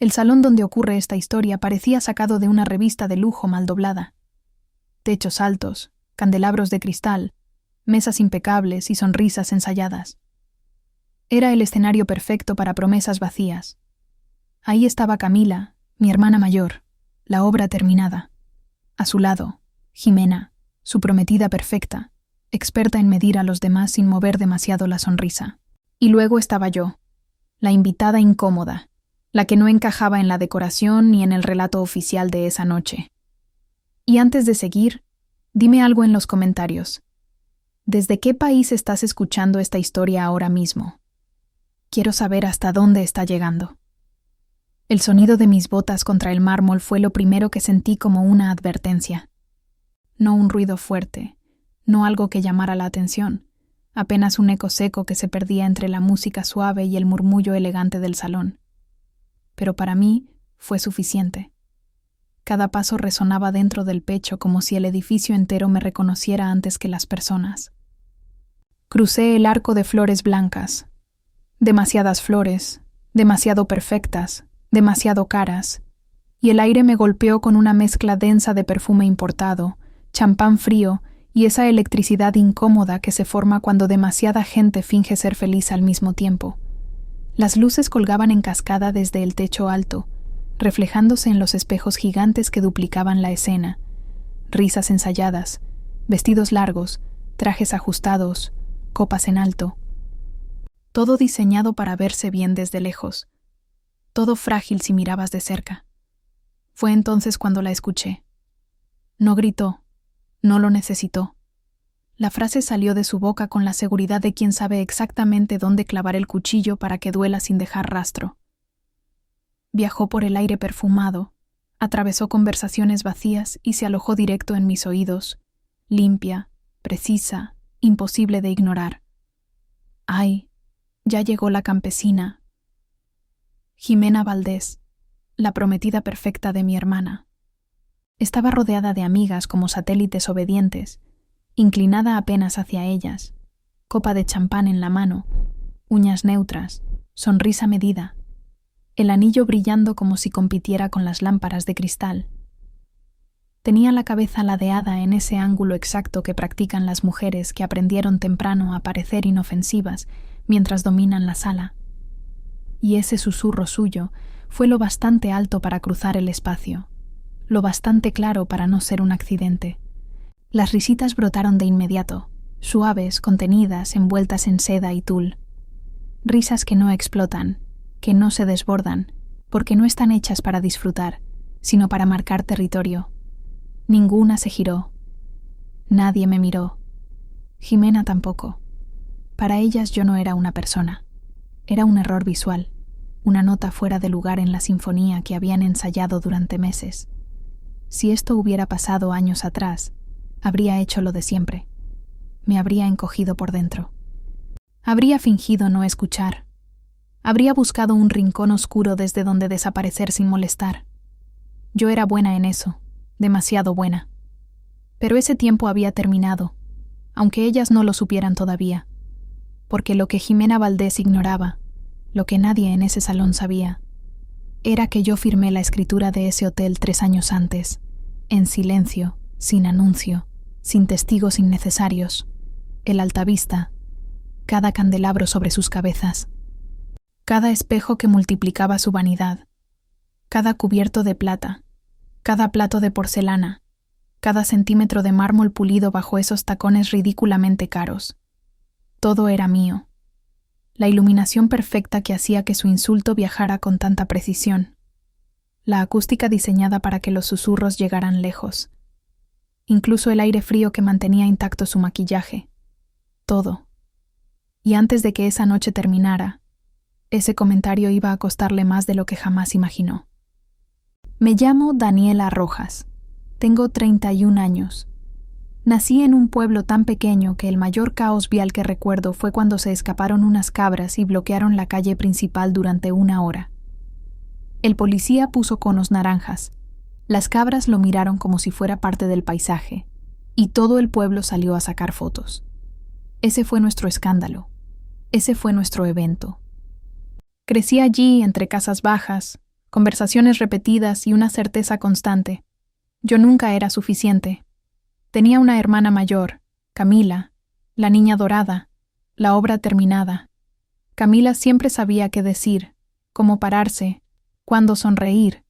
El salón donde ocurre esta historia parecía sacado de una revista de lujo mal doblada. Techos altos, candelabros de cristal, mesas impecables y sonrisas ensayadas. Era el escenario perfecto para promesas vacías. Ahí estaba Camila, mi hermana mayor, la obra terminada. A su lado, Jimena, su prometida perfecta, experta en medir a los demás sin mover demasiado la sonrisa. Y luego estaba yo, la invitada incómoda, la que no encajaba en la decoración ni en el relato oficial de esa noche. Y antes de seguir, dime algo en los comentarios. ¿Desde qué país estás escuchando esta historia ahora mismo? Quiero saber hasta dónde está llegando. El sonido de mis botas contra el mármol fue lo primero que sentí como una advertencia. No un ruido fuerte, no algo que llamara la atención, apenas un eco seco que se perdía entre la música suave y el murmullo elegante del salón. Pero para mí fue suficiente. Cada paso resonaba dentro del pecho como si el edificio entero me reconociera antes que las personas. Crucé el arco de flores blancas. Demasiadas flores, demasiado perfectas, demasiado caras, y el aire me golpeó con una mezcla densa de perfume importado, champán frío y esa electricidad incómoda que se forma cuando demasiada gente finge ser feliz al mismo tiempo. Las luces colgaban en cascada desde el techo alto, reflejándose en los espejos gigantes que duplicaban la escena. Risas ensayadas, vestidos largos, trajes ajustados, copas en alto. Todo diseñado para verse bien desde lejos. Todo frágil si mirabas de cerca. Fue entonces cuando la escuché. No gritó, no lo necesitó. La frase salió de su boca con la seguridad de quien sabe exactamente dónde clavar el cuchillo para que duela sin dejar rastro. Viajó por el aire perfumado, atravesó conversaciones vacías y se alojó directo en mis oídos, limpia, precisa, imposible de ignorar. ¡Ay! Ya llegó la campesina. Jimena Valdés, la prometida perfecta de mi hermana. Estaba rodeada de amigas como satélites obedientes, inclinada apenas hacia ellas, copa de champán en la mano, uñas neutras, sonrisa medida, el anillo brillando como si compitiera con las lámparas de cristal. Tenía la cabeza ladeada en ese ángulo exacto que practican las mujeres que aprendieron temprano a parecer inofensivas mientras dominan la sala. Y ese susurro suyo fue lo bastante alto para cruzar el espacio, lo bastante claro para no ser un accidente. Las risitas brotaron de inmediato, suaves, contenidas, envueltas en seda y tul. Risas que no explotan, que no se desbordan, porque no están hechas para disfrutar, sino para marcar territorio. Ninguna se giró. Nadie me miró. Jimena tampoco. Para ellas yo no era una persona. Era un error visual, una nota fuera de lugar en la sinfonía que habían ensayado durante meses. Si esto hubiera pasado años atrás, habría hecho lo de siempre. Me habría encogido por dentro. Habría fingido no escuchar. Habría buscado un rincón oscuro desde donde desaparecer sin molestar. Yo era buena en eso, demasiado buena. Pero ese tiempo había terminado, aunque ellas no lo supieran todavía. Porque lo que Jimena Valdés ignoraba, lo que nadie en ese salón sabía, era que yo firmé la escritura de ese hotel 3 años antes, en silencio, sin anuncio, sin testigos innecesarios, el altavista, cada candelabro sobre sus cabezas, cada espejo que multiplicaba su vanidad, cada cubierto de plata, cada plato de porcelana, cada centímetro de mármol pulido bajo esos tacones ridículamente caros. Todo era mío. La iluminación perfecta que hacía que su insulto viajara con tanta precisión. La acústica diseñada para que los susurros llegaran lejos. Incluso el aire frío que mantenía intacto su maquillaje. Todo. Y antes de que esa noche terminara, ese comentario iba a costarle más de lo que jamás imaginó. Me llamo Daniela Rojas. Tengo 31 años. Nací en un pueblo tan pequeño que el mayor caos vial que recuerdo fue cuando se escaparon unas cabras y bloquearon la calle principal durante 1 hora. El policía puso conos naranjas. Las cabras lo miraron como si fuera parte del paisaje, y todo el pueblo salió a sacar fotos. Ese fue nuestro escándalo. Ese fue nuestro evento. Crecí allí entre casas bajas, conversaciones repetidas y una certeza constante. Yo nunca era suficiente. Tenía una hermana mayor, Camila, la niña dorada, la obra terminada. Camila siempre sabía qué decir, cómo pararse, cuándo sonreír.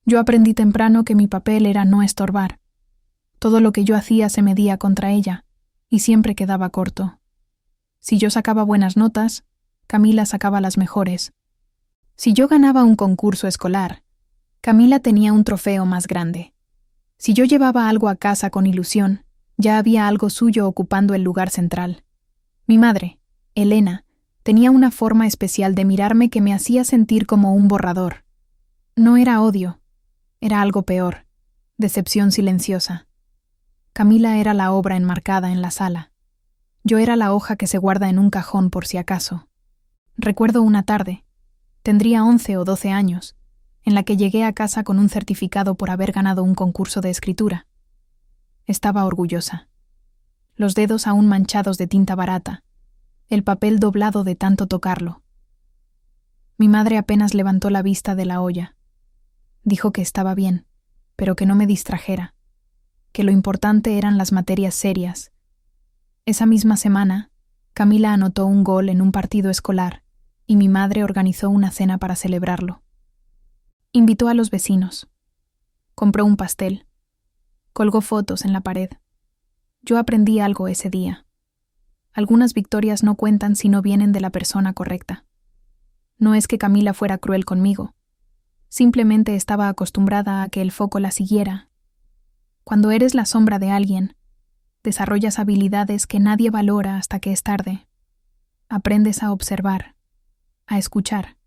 Yo aprendí temprano que mi papel era no estorbar. Todo lo que yo hacía se medía contra ella, y siempre quedaba corto. Si yo sacaba buenas notas, Camila sacaba las mejores. Si yo ganaba un concurso escolar, Camila tenía un trofeo más grande. Si yo llevaba algo a casa con ilusión, ya había algo suyo ocupando el lugar central. Mi madre, Elena, tenía una forma especial de mirarme que me hacía sentir como un borrador. No era odio, era algo peor, decepción silenciosa. Camila era la obra enmarcada en la sala. Yo era la hoja que se guarda en un cajón por si acaso. Recuerdo una tarde, tendría 11 o 12 años, en la que llegué a casa con un certificado por haber ganado un concurso de escritura. Estaba orgullosa. Los dedos aún manchados de tinta barata, el papel doblado de tanto tocarlo. Mi madre apenas levantó la vista de la olla. Dijo que estaba bien, pero que no me distrajera, que lo importante eran las materias serias. Esa misma semana, Camila anotó un gol en un partido escolar y mi madre organizó una cena para celebrarlo. Invitó a los vecinos. Compró un pastel. Colgó fotos en la pared. Yo aprendí algo ese día. Algunas victorias no cuentan si no vienen de la persona correcta. No es que Camila fuera cruel conmigo. Simplemente estaba acostumbrada a que el foco la siguiera. Cuando eres la sombra de alguien, desarrollas habilidades que nadie valora hasta que es tarde. Aprendes a observar, a escuchar,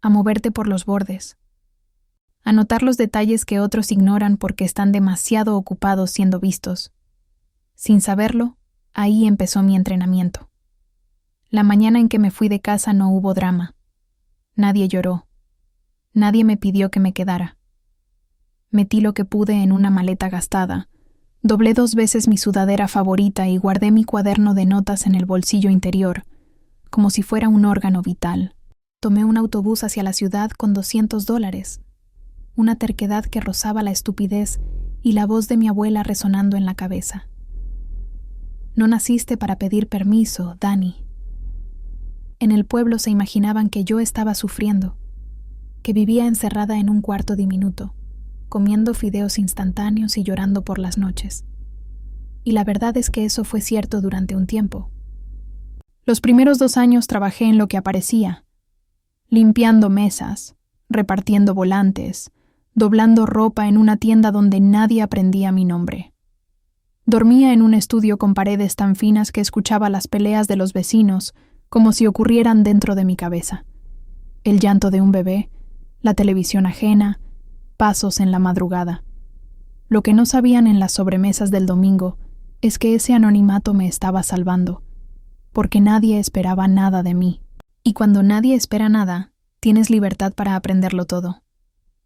a moverte por los bordes, a notar los detalles que otros ignoran porque están demasiado ocupados siendo vistos. Sin saberlo, ahí empezó mi entrenamiento. La mañana en que me fui de casa no hubo drama. Nadie lloró. Nadie me pidió que me quedara. Metí lo que pude en una maleta gastada, doblé 2 veces mi sudadera favorita y guardé mi cuaderno de notas en el bolsillo interior, como si fuera un órgano vital. Tomé un autobús hacia la ciudad con $200, una terquedad que rozaba la estupidez y la voz de mi abuela resonando en la cabeza. No naciste para pedir permiso, Dani. En el pueblo se imaginaban que yo estaba sufriendo, que vivía encerrada en un cuarto diminuto, comiendo fideos instantáneos y llorando por las noches. Y la verdad es que eso fue cierto durante un tiempo. Los primeros 2 años trabajé en lo que aparecía, limpiando mesas, repartiendo volantes, doblando ropa en una tienda donde nadie aprendía mi nombre. Dormía en un estudio con paredes tan finas que escuchaba las peleas de los vecinos como si ocurrieran dentro de mi cabeza. El llanto de un bebé, la televisión ajena, pasos en la madrugada. Lo que no sabían en las sobremesas del domingo es que ese anonimato me estaba salvando, porque nadie esperaba nada de mí. Y cuando nadie espera nada, tienes libertad para aprenderlo todo.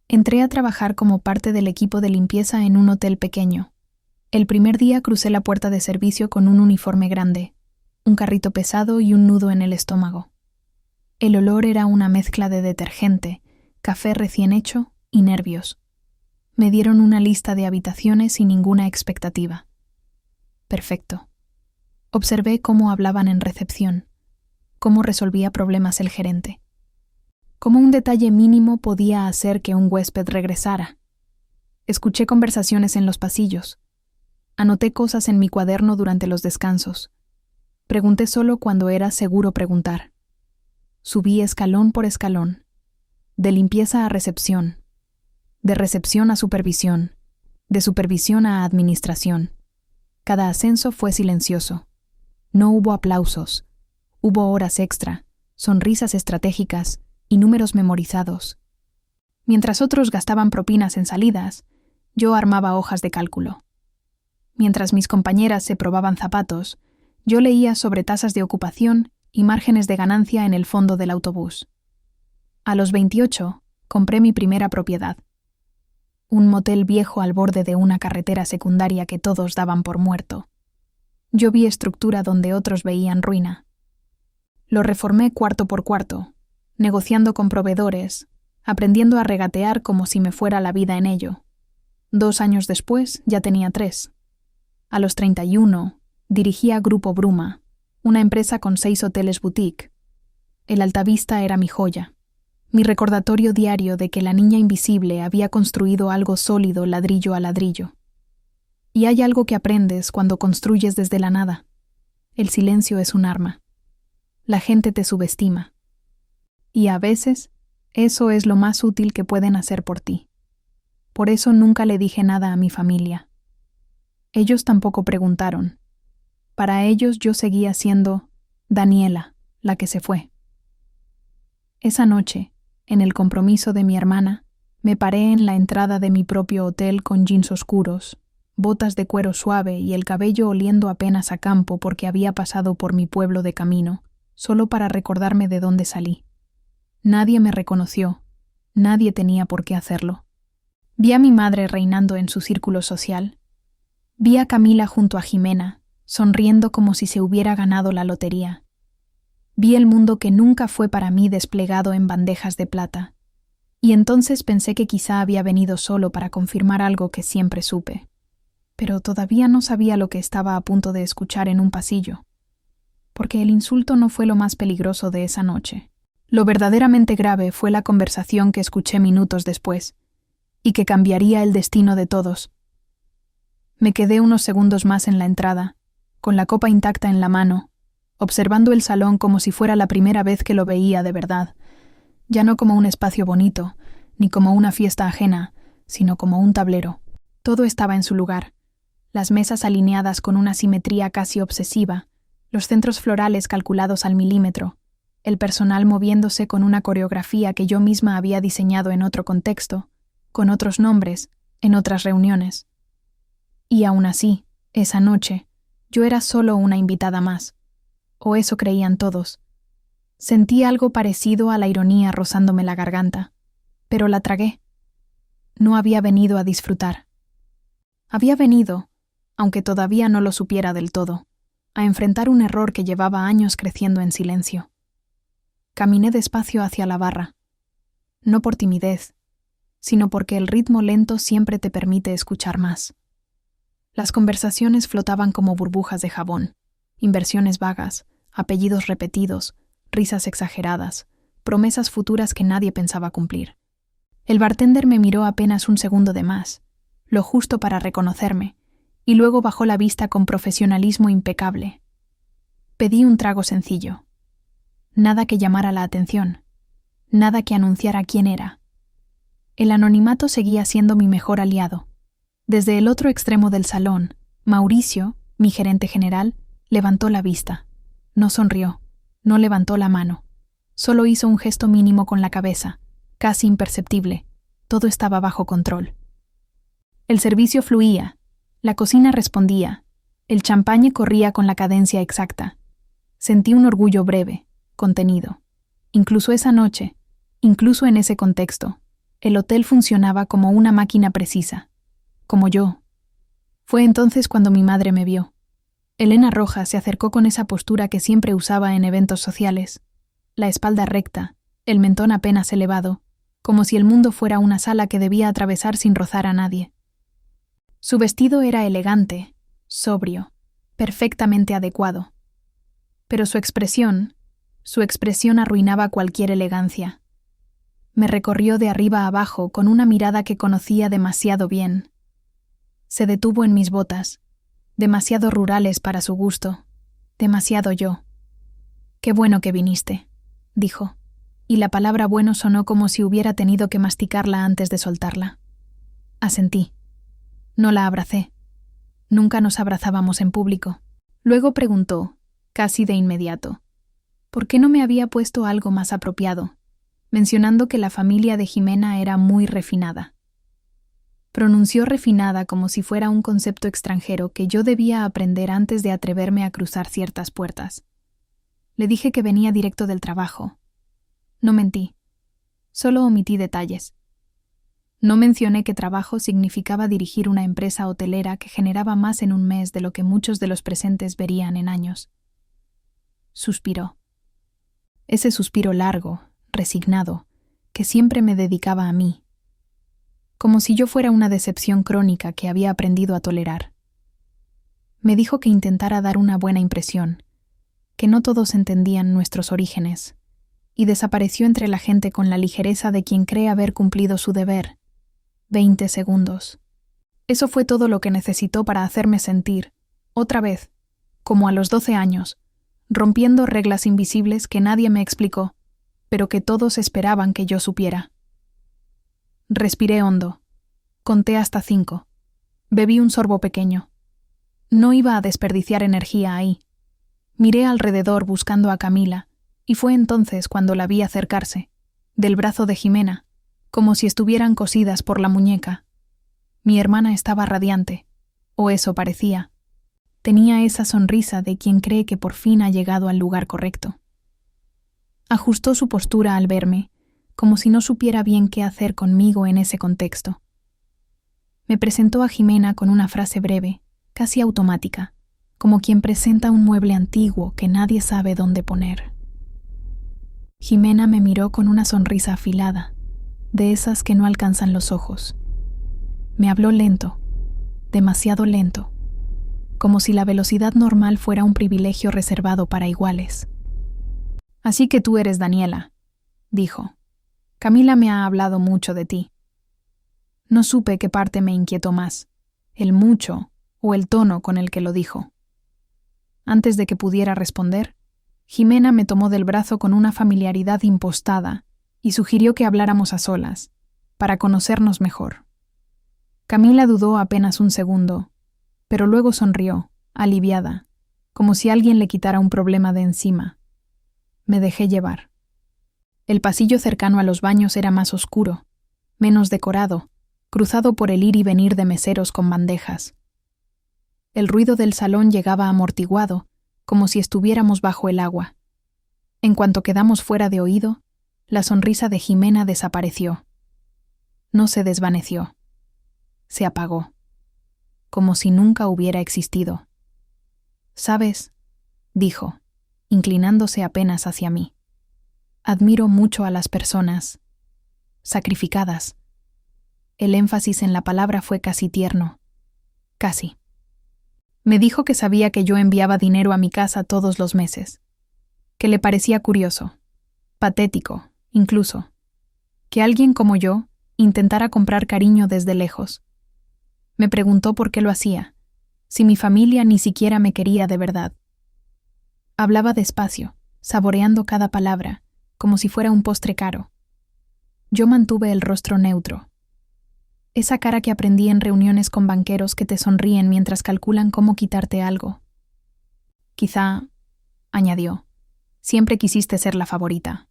Entré a trabajar como parte del equipo de limpieza en un hotel pequeño. El primer día crucé la puerta de servicio con un uniforme grande, un carrito pesado y un nudo en el estómago. El olor era una mezcla de detergente, café recién hecho y nervios. Me dieron una lista de habitaciones sin ninguna expectativa. Perfecto. Observé cómo hablaban en recepción, cómo resolvía problemas el gerente. Cómo un detalle mínimo podía hacer que un huésped regresara. Escuché conversaciones en los pasillos. Anoté cosas en mi cuaderno durante los descansos. Pregunté solo cuando era seguro preguntar. Subí escalón por escalón, de limpieza a recepción, de recepción a supervisión, de supervisión a administración. Cada ascenso fue silencioso. No hubo aplausos. Hubo horas extra, sonrisas estratégicas y números memorizados. Mientras otros gastaban propinas en salidas, yo armaba hojas de cálculo. Mientras mis compañeras se probaban zapatos, yo leía sobre tasas de ocupación y márgenes de ganancia en el fondo del autobús. A los 28, compré mi primera propiedad. Un motel viejo al borde de una carretera secundaria que todos daban por muerto. Yo vi estructura donde otros veían ruina. Lo reformé cuarto por cuarto, negociando con proveedores, aprendiendo a regatear como si me fuera la vida en ello. 2 años después ya tenía 3. A los 31 dirigía Grupo Bruma, una empresa con 6 hoteles boutique. El Altavista era mi joya, mi recordatorio diario de que la niña invisible había construido algo sólido ladrillo a ladrillo. Y hay algo que aprendes cuando construyes desde la nada. El silencio es un arma. La gente te subestima. Y a veces, eso es lo más útil que pueden hacer por ti. Por eso nunca le dije nada a mi familia. Ellos tampoco preguntaron. Para ellos yo seguía siendo Daniela, la que se fue. Esa noche, en el compromiso de mi hermana, me paré en la entrada de mi propio hotel con jeans oscuros, botas de cuero suave y el cabello oliendo apenas a campo porque había pasado por mi pueblo de camino, solo para recordarme de dónde salí. Nadie me reconoció, nadie tenía por qué hacerlo. Vi a mi madre reinando en su círculo social. Vi a Camila junto a Jimena, sonriendo como si se hubiera ganado la lotería. Vi el mundo que nunca fue para mí desplegado en bandejas de plata. Y entonces pensé que quizá había venido solo para confirmar algo que siempre supe. Pero todavía no sabía lo que estaba a punto de escuchar en un pasillo. Porque el insulto no fue lo más peligroso de esa noche. Lo verdaderamente grave fue la conversación que escuché minutos después, y que cambiaría el destino de todos. Me quedé unos segundos más en la entrada, con la copa intacta en la mano, observando el salón como si fuera la primera vez que lo veía de verdad, ya no como un espacio bonito, ni como una fiesta ajena, sino como un tablero. Todo estaba en su lugar, las mesas alineadas con una simetría casi obsesiva, los centros florales calculados al milímetro, el personal moviéndose con una coreografía que yo misma había diseñado en otro contexto, con otros nombres, en otras reuniones. Y aún así, esa noche, yo era solo una invitada más. O eso creían todos. Sentí algo parecido a la ironía rozándome la garganta, pero la tragué. No había venido a disfrutar. Había venido, aunque todavía no lo supiera del todo, a enfrentar un error que llevaba años creciendo en silencio. Caminé despacio hacia la barra, no por timidez, sino porque el ritmo lento siempre te permite escuchar más. Las conversaciones flotaban como burbujas de jabón, inversiones vagas, apellidos repetidos, risas exageradas, promesas futuras que nadie pensaba cumplir. El bartender me miró apenas un segundo de más, lo justo para reconocerme, y luego bajó la vista con profesionalismo impecable. Pedí un trago sencillo. Nada que llamara la atención, nada que anunciara quién era. El anonimato seguía siendo mi mejor aliado. Desde el otro extremo del salón, Mauricio, mi gerente general, levantó la vista. No sonrió, no levantó la mano. Solo hizo un gesto mínimo con la cabeza, casi imperceptible. Todo estaba bajo control. El servicio fluía, la cocina respondía, el champagne corría con la cadencia exacta. Sentí un orgullo breve, contenido. Incluso esa noche, incluso en ese contexto, el hotel funcionaba como una máquina precisa, como yo. Fue entonces cuando mi madre me vio. Elena Rojas se acercó con esa postura que siempre usaba en eventos sociales, la espalda recta, el mentón apenas elevado, como si el mundo fuera una sala que debía atravesar sin rozar a nadie. Su vestido era elegante, sobrio, perfectamente adecuado. Pero su expresión arruinaba cualquier elegancia. Me recorrió de arriba a abajo con una mirada que conocía demasiado bien. Se detuvo en mis botas, demasiado rurales para su gusto, demasiado yo. «Qué bueno que viniste», dijo, y la palabra bueno sonó como si hubiera tenido que masticarla antes de soltarla. Asentí. No la abracé. Nunca nos abrazábamos en público. Luego preguntó, casi de inmediato, ¿por qué no me había puesto algo más apropiado?, mencionando que la familia de Jimena era muy refinada. Pronunció refinada como si fuera un concepto extranjero que yo debía aprender antes de atreverme a cruzar ciertas puertas. Le dije que venía directo del trabajo. No mentí. Solo omití detalles. No mencioné que trabajo significaba dirigir una empresa hotelera que generaba más en un mes de lo que muchos de los presentes verían en años. Suspiró. Ese suspiro largo, resignado, que siempre me dedicaba a mí, como si yo fuera una decepción crónica que había aprendido a tolerar. Me dijo que intentara dar una buena impresión, que no todos entendían nuestros orígenes, y desapareció entre la gente con la ligereza de quien cree haber cumplido su deber. 20 segundos. Eso fue todo lo que necesitó para hacerme sentir, otra vez, como a los 12 años, rompiendo reglas invisibles que nadie me explicó, pero que todos esperaban que yo supiera. Respiré hondo. Conté hasta 5. Bebí un sorbo pequeño. No iba a desperdiciar energía ahí. Miré alrededor buscando a Camila, y fue entonces cuando la vi acercarse, del brazo de Jimena, como si estuvieran cosidas por la muñeca. Mi hermana estaba radiante, o eso parecía. Tenía esa sonrisa de quien cree que por fin ha llegado al lugar correcto. Ajustó su postura al verme, como si no supiera bien qué hacer conmigo en ese contexto. Me presentó a Jimena con una frase breve, casi automática, como quien presenta un mueble antiguo que nadie sabe dónde poner. Jimena me miró con una sonrisa afilada, de esas que no alcanzan los ojos. Me habló lento, demasiado lento, como si la velocidad normal fuera un privilegio reservado para iguales. «Así que tú eres Daniela», dijo. «Camila me ha hablado mucho de ti». No supe qué parte me inquietó más, el mucho o el tono con el que lo dijo. Antes de que pudiera responder, Jimena me tomó del brazo con una familiaridad impostada y sugirió que habláramos a solas, para conocernos mejor. Camila dudó apenas un segundo, pero luego sonrió, aliviada, como si alguien le quitara un problema de encima. Me dejé llevar. El pasillo cercano a los baños era más oscuro, menos decorado, cruzado por el ir y venir de meseros con bandejas. El ruido del salón llegaba amortiguado, como si estuviéramos bajo el agua. En cuanto quedamos fuera de oído, la sonrisa de Jimena desapareció. No se desvaneció. Se apagó, como si nunca hubiera existido. «¿Sabes?», dijo, inclinándose apenas hacia mí. «Admiro mucho a las personas sacrificadas». El énfasis en la palabra fue casi tierno. Casi. Me dijo que sabía que yo enviaba dinero a mi casa todos los meses, que le parecía curioso, patético, incluso, que alguien como yo intentara comprar cariño desde lejos. Me preguntó por qué lo hacía, si mi familia ni siquiera me quería de verdad. Hablaba despacio, saboreando cada palabra, como si fuera un postre caro. Yo mantuve el rostro neutro. Esa cara que aprendí en reuniones con banqueros que te sonríen mientras calculan cómo quitarte algo. «Quizá», añadió, «siempre quisiste ser la favorita,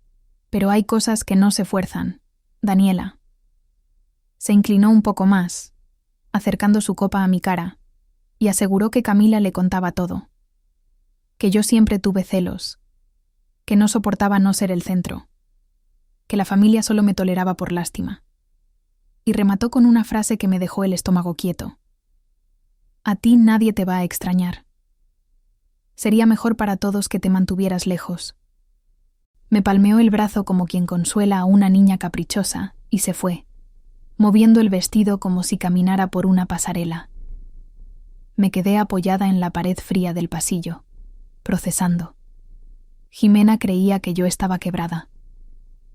pero hay cosas que no se fuerzan, Daniela». Se inclinó un poco más, acercando su copa a mi cara, y aseguró que Camila le contaba todo. Que yo siempre tuve celos, que no soportaba no ser el centro, que la familia solo me toleraba por lástima. Y remató con una frase que me dejó el estómago quieto. «A ti nadie te va a extrañar. Sería mejor para todos que te mantuvieras lejos». Me palmeó el brazo como quien consuela a una niña caprichosa y se fue, moviendo el vestido como si caminara por una pasarela. Me quedé apoyada en la pared fría del pasillo, procesando. Jimena creía que yo estaba quebrada.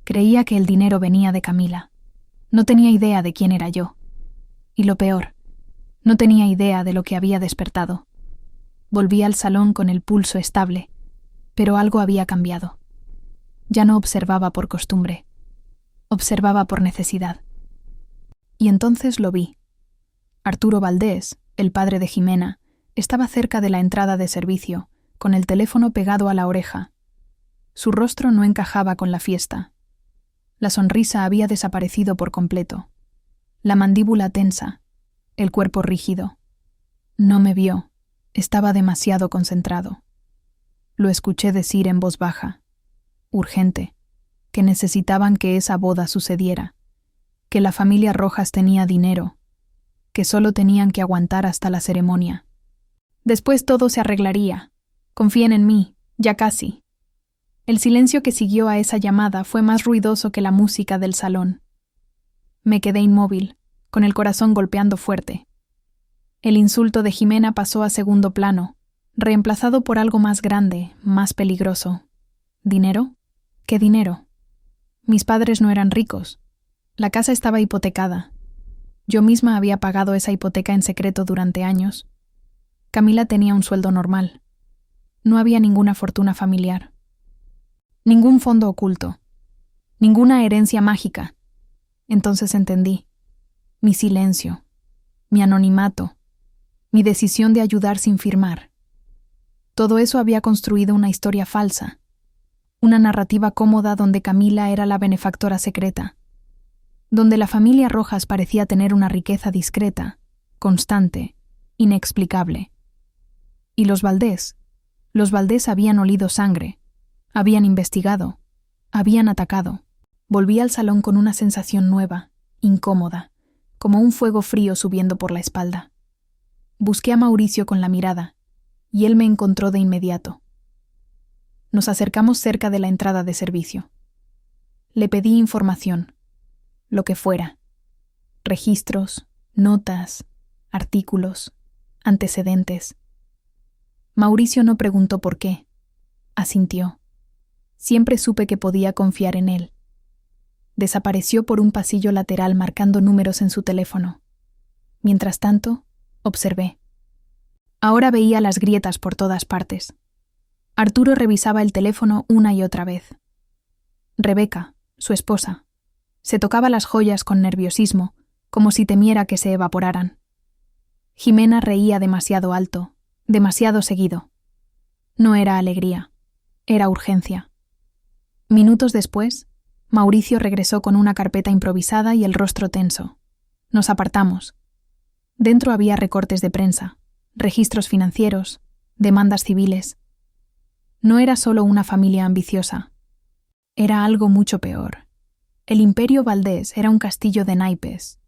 Creía que el dinero venía de Camila. No tenía idea de quién era yo. Y lo peor, no tenía idea de lo que había despertado. Volví al salón con el pulso estable, pero algo había cambiado. Ya no observaba por costumbre. Observaba por necesidad. Y entonces lo vi. Arturo Valdés, el padre de Jimena, estaba cerca de la entrada de servicio, con el teléfono pegado a la oreja. Su rostro no encajaba con la fiesta. La sonrisa había desaparecido por completo. La mandíbula tensa, el cuerpo rígido. No me vio, estaba demasiado concentrado. Lo escuché decir en voz baja, urgente, que necesitaban que esa boda sucediera, que la familia Rojas tenía dinero, que solo tenían que aguantar hasta la ceremonia. Después todo se arreglaría. Confíen en mí, ya casi. El silencio que siguió a esa llamada fue más ruidoso que la música del salón. Me quedé inmóvil, con el corazón golpeando fuerte. El insulto de Jimena pasó a segundo plano, reemplazado por algo más grande, más peligroso. ¿Dinero? ¿Qué dinero? Mis padres no eran ricos. La casa estaba hipotecada. Yo misma había pagado esa hipoteca en secreto durante años. Camila tenía un sueldo normal. No había ninguna fortuna familiar. Ningún fondo oculto. Ninguna herencia mágica. Entonces entendí. Mi silencio. Mi anonimato. Mi decisión de ayudar sin firmar. Todo eso había construido una historia falsa. Una narrativa cómoda donde Camila era la benefactora secreta. Donde la familia Rojas parecía tener una riqueza discreta, constante, inexplicable. Y los Valdés habían olido sangre, habían investigado, habían atacado. Volví al salón con una sensación nueva, incómoda, como un fuego frío subiendo por la espalda. Busqué a Mauricio con la mirada, y él me encontró de inmediato. Nos acercamos cerca de la entrada de servicio. Le pedí información, lo que fuera. Registros, notas, artículos, antecedentes. Mauricio no preguntó por qué. Asintió. Siempre supe que podía confiar en él. Desapareció por un pasillo lateral marcando números en su teléfono. Mientras tanto, observé. Ahora veía las grietas por todas partes. Arturo revisaba el teléfono una y otra vez. Rebeca, su esposa, se tocaba las joyas con nerviosismo, como si temiera que se evaporaran. Jimena reía demasiado alto, demasiado seguido. No era alegría, era urgencia. Minutos después, Mauricio regresó con una carpeta improvisada y el rostro tenso. Nos apartamos. Dentro había recortes de prensa, registros financieros, demandas civiles. No era solo una familia ambiciosa. Era algo mucho peor. El imperio Valdés era un castillo de naipes,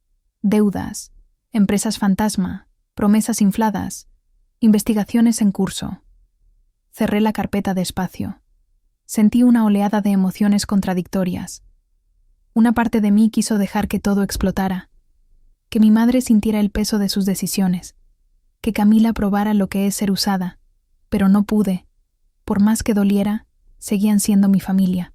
deudas, empresas fantasma, promesas infladas, investigaciones en curso. Cerré la carpeta despacio. Sentí una oleada de emociones contradictorias. Una parte de mí quiso dejar que todo explotara, que mi madre sintiera el peso de sus decisiones, que Camila probara lo que es ser usada, pero no pude. Por más que doliera, seguían siendo mi familia.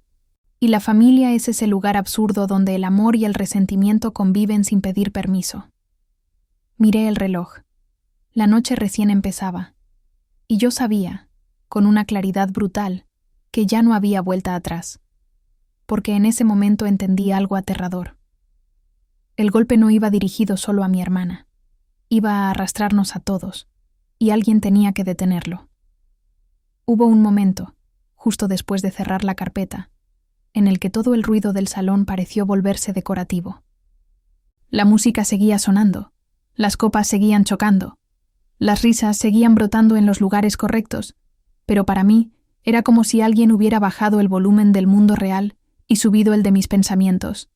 Y la familia es ese lugar absurdo donde el amor y el resentimiento conviven sin pedir permiso. Miré el reloj. La noche recién empezaba. Y yo sabía, con una claridad brutal, que ya no había vuelta atrás. Porque en ese momento entendí algo aterrador. El golpe no iba dirigido solo a mi hermana. Iba a arrastrarnos a todos, y alguien tenía que detenerlo. Hubo un momento, justo después de cerrar la carpeta, en el que todo el ruido del salón pareció volverse decorativo. La música seguía sonando, las copas seguían chocando, las risas seguían brotando en los lugares correctos, pero para mí era como si alguien hubiera bajado el volumen del mundo real y subido el de mis pensamientos.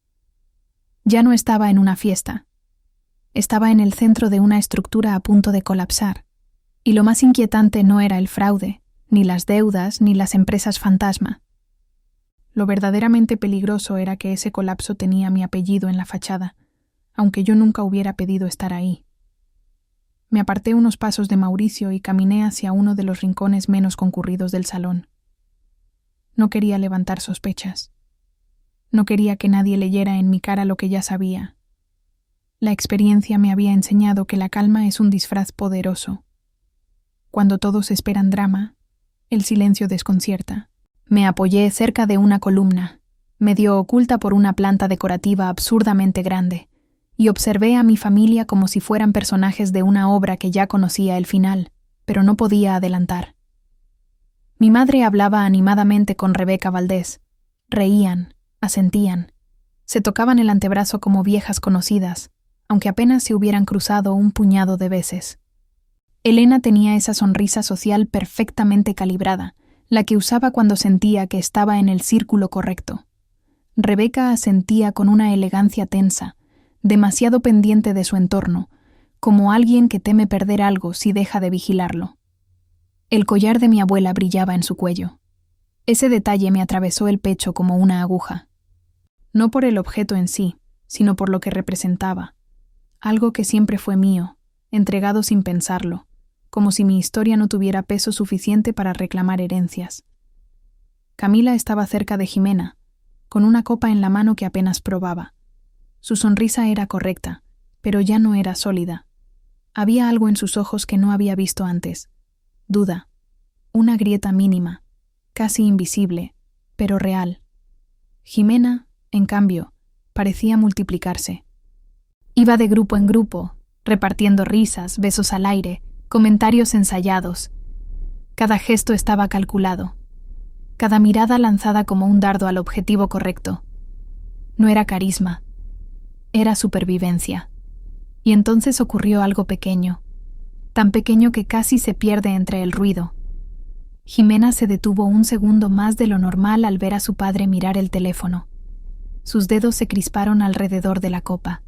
Ya no estaba en una fiesta. Estaba en el centro de una estructura a punto de colapsar, y lo más inquietante no era el fraude, ni las deudas, ni las empresas fantasma. Lo verdaderamente peligroso era que ese colapso tenía mi apellido en la fachada, aunque yo nunca hubiera pedido estar ahí. Me aparté unos pasos de Mauricio y caminé hacia uno de los rincones menos concurridos del salón. No quería levantar sospechas. No quería que nadie leyera en mi cara lo que ya sabía. La experiencia me había enseñado que la calma es un disfraz poderoso. Cuando todos esperan drama, el silencio desconcierta. Me apoyé cerca de una columna, medio oculta por una planta decorativa absurdamente grande, y observé a mi familia como si fueran personajes de una obra que ya conocía el final, pero no podía adelantar. Mi madre hablaba animadamente con Rebeca Valdés. Reían, asentían, se tocaban el antebrazo como viejas conocidas, aunque apenas se hubieran cruzado un puñado de veces. Elena tenía esa sonrisa social perfectamente calibrada, la que usaba cuando sentía que estaba en el círculo correcto. Rebeca asentía con una elegancia tensa, demasiado pendiente de su entorno, como alguien que teme perder algo si deja de vigilarlo. El collar de mi abuela brillaba en su cuello. Ese detalle me atravesó el pecho como una aguja. No por el objeto en sí, sino por lo que representaba. Algo que siempre fue mío, entregado sin pensarlo, como si mi historia no tuviera peso suficiente para reclamar herencias. Camila estaba cerca de Jimena, con una copa en la mano que apenas probaba. Su sonrisa era correcta, pero ya no era sólida. Había algo en sus ojos que no había visto antes. Duda. Una grieta mínima, casi invisible, pero real. Jimena, en cambio, parecía multiplicarse. Iba de grupo en grupo, repartiendo risas, besos al aire, comentarios ensayados. Cada gesto estaba calculado. Cada mirada lanzada como un dardo al objetivo correcto. No era carisma. Era supervivencia. Y entonces ocurrió algo pequeño, tan pequeño que casi se pierde entre el ruido. Jimena se detuvo un segundo más de lo normal al ver a su padre mirar el teléfono. Sus dedos se crisparon alrededor de la copa.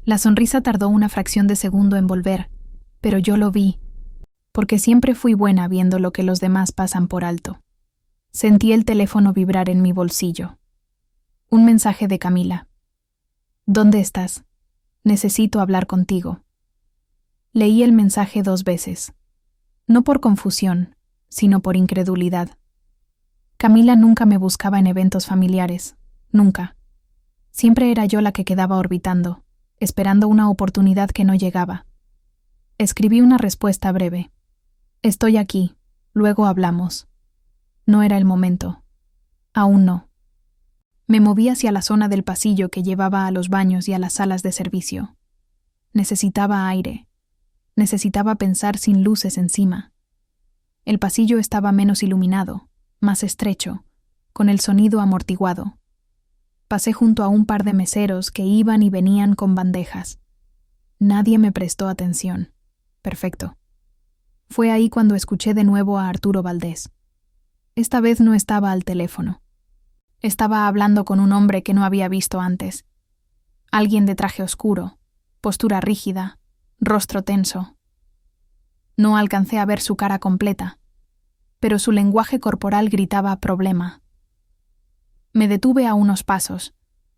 La sonrisa tardó una fracción de segundo en volver, pero yo lo vi, porque siempre fui buena viendo lo que los demás pasan por alto. Sentí el teléfono vibrar en mi bolsillo. Un mensaje de Camila. ¿Dónde estás? Necesito hablar contigo. Leí el mensaje 2 veces. No por confusión, sino por incredulidad. Camila nunca me buscaba en eventos familiares. Nunca. Siempre era yo la que quedaba orbitando, esperando una oportunidad que no llegaba. Escribí una respuesta breve. Estoy aquí, luego hablamos. No era el momento. Aún no. Me moví hacia la zona del pasillo que llevaba a los baños y a las salas de servicio. Necesitaba aire. Necesitaba pensar sin luces encima. El pasillo estaba menos iluminado, más estrecho, con el sonido amortiguado. Pasé junto a un par de meseros que iban y venían con bandejas. Nadie me prestó atención. Perfecto. Fue ahí cuando escuché de nuevo a Arturo Valdés. Esta vez no estaba al teléfono. Estaba hablando con un hombre que no había visto antes. Alguien de traje oscuro, postura rígida, rostro tenso. No alcancé a ver su cara completa, pero su lenguaje corporal gritaba problema. Me detuve a unos pasos,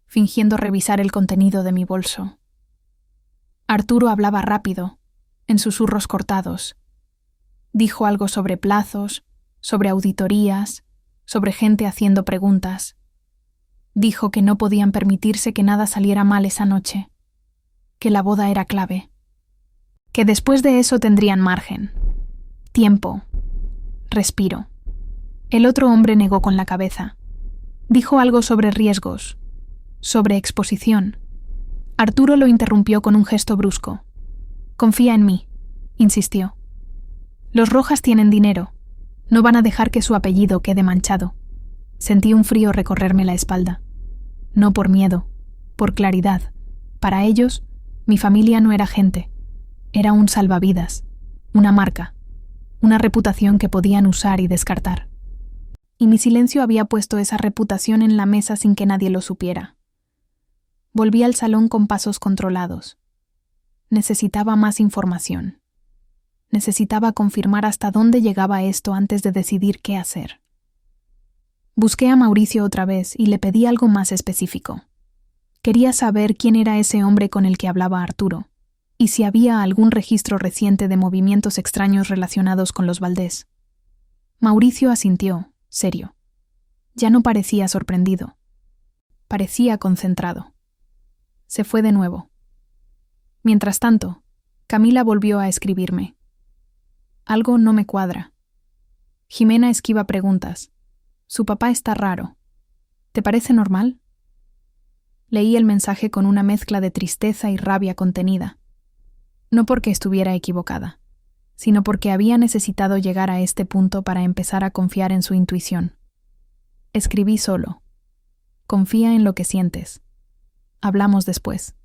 fingiendo revisar el contenido de mi bolso. Arturo hablaba rápido, en susurros cortados. Dijo algo sobre plazos, sobre auditorías, sobre gente haciendo preguntas. Dijo que no podían permitirse que nada saliera mal esa noche, que la boda era clave, que después de eso tendrían margen, tiempo, respiro. El otro hombre negó con la cabeza. Dijo algo sobre riesgos, sobre exposición. Arturo lo interrumpió con un gesto brusco. Confía en mí, insistió. Los Rojas tienen dinero. No van a dejar que su apellido quede manchado. Sentí un frío recorrerme la espalda. No por miedo, por claridad. Para ellos, mi familia no era gente. Era un salvavidas, una marca, una reputación que podían usar y descartar. Y mi silencio había puesto esa reputación en la mesa sin que nadie lo supiera. Volví al salón con pasos controlados. Necesitaba más información. Necesitaba confirmar hasta dónde llegaba esto antes de decidir qué hacer. Busqué a Mauricio otra vez y le pedí algo más específico. Quería saber quién era ese hombre con el que hablaba Arturo, y si había algún registro reciente de movimientos extraños relacionados con los Valdés. Mauricio asintió, serio. Ya no parecía sorprendido. Parecía concentrado. Se fue de nuevo. Mientras tanto, Camila volvió a escribirme. Algo no me cuadra. Jimena esquiva preguntas. Su papá está raro. ¿Te parece normal? Leí el mensaje con una mezcla de tristeza y rabia contenida. No porque estuviera equivocada, sino porque había necesitado llegar a este punto para empezar a confiar en su intuición. Escribí solo. Confía en lo que sientes. Hablamos después.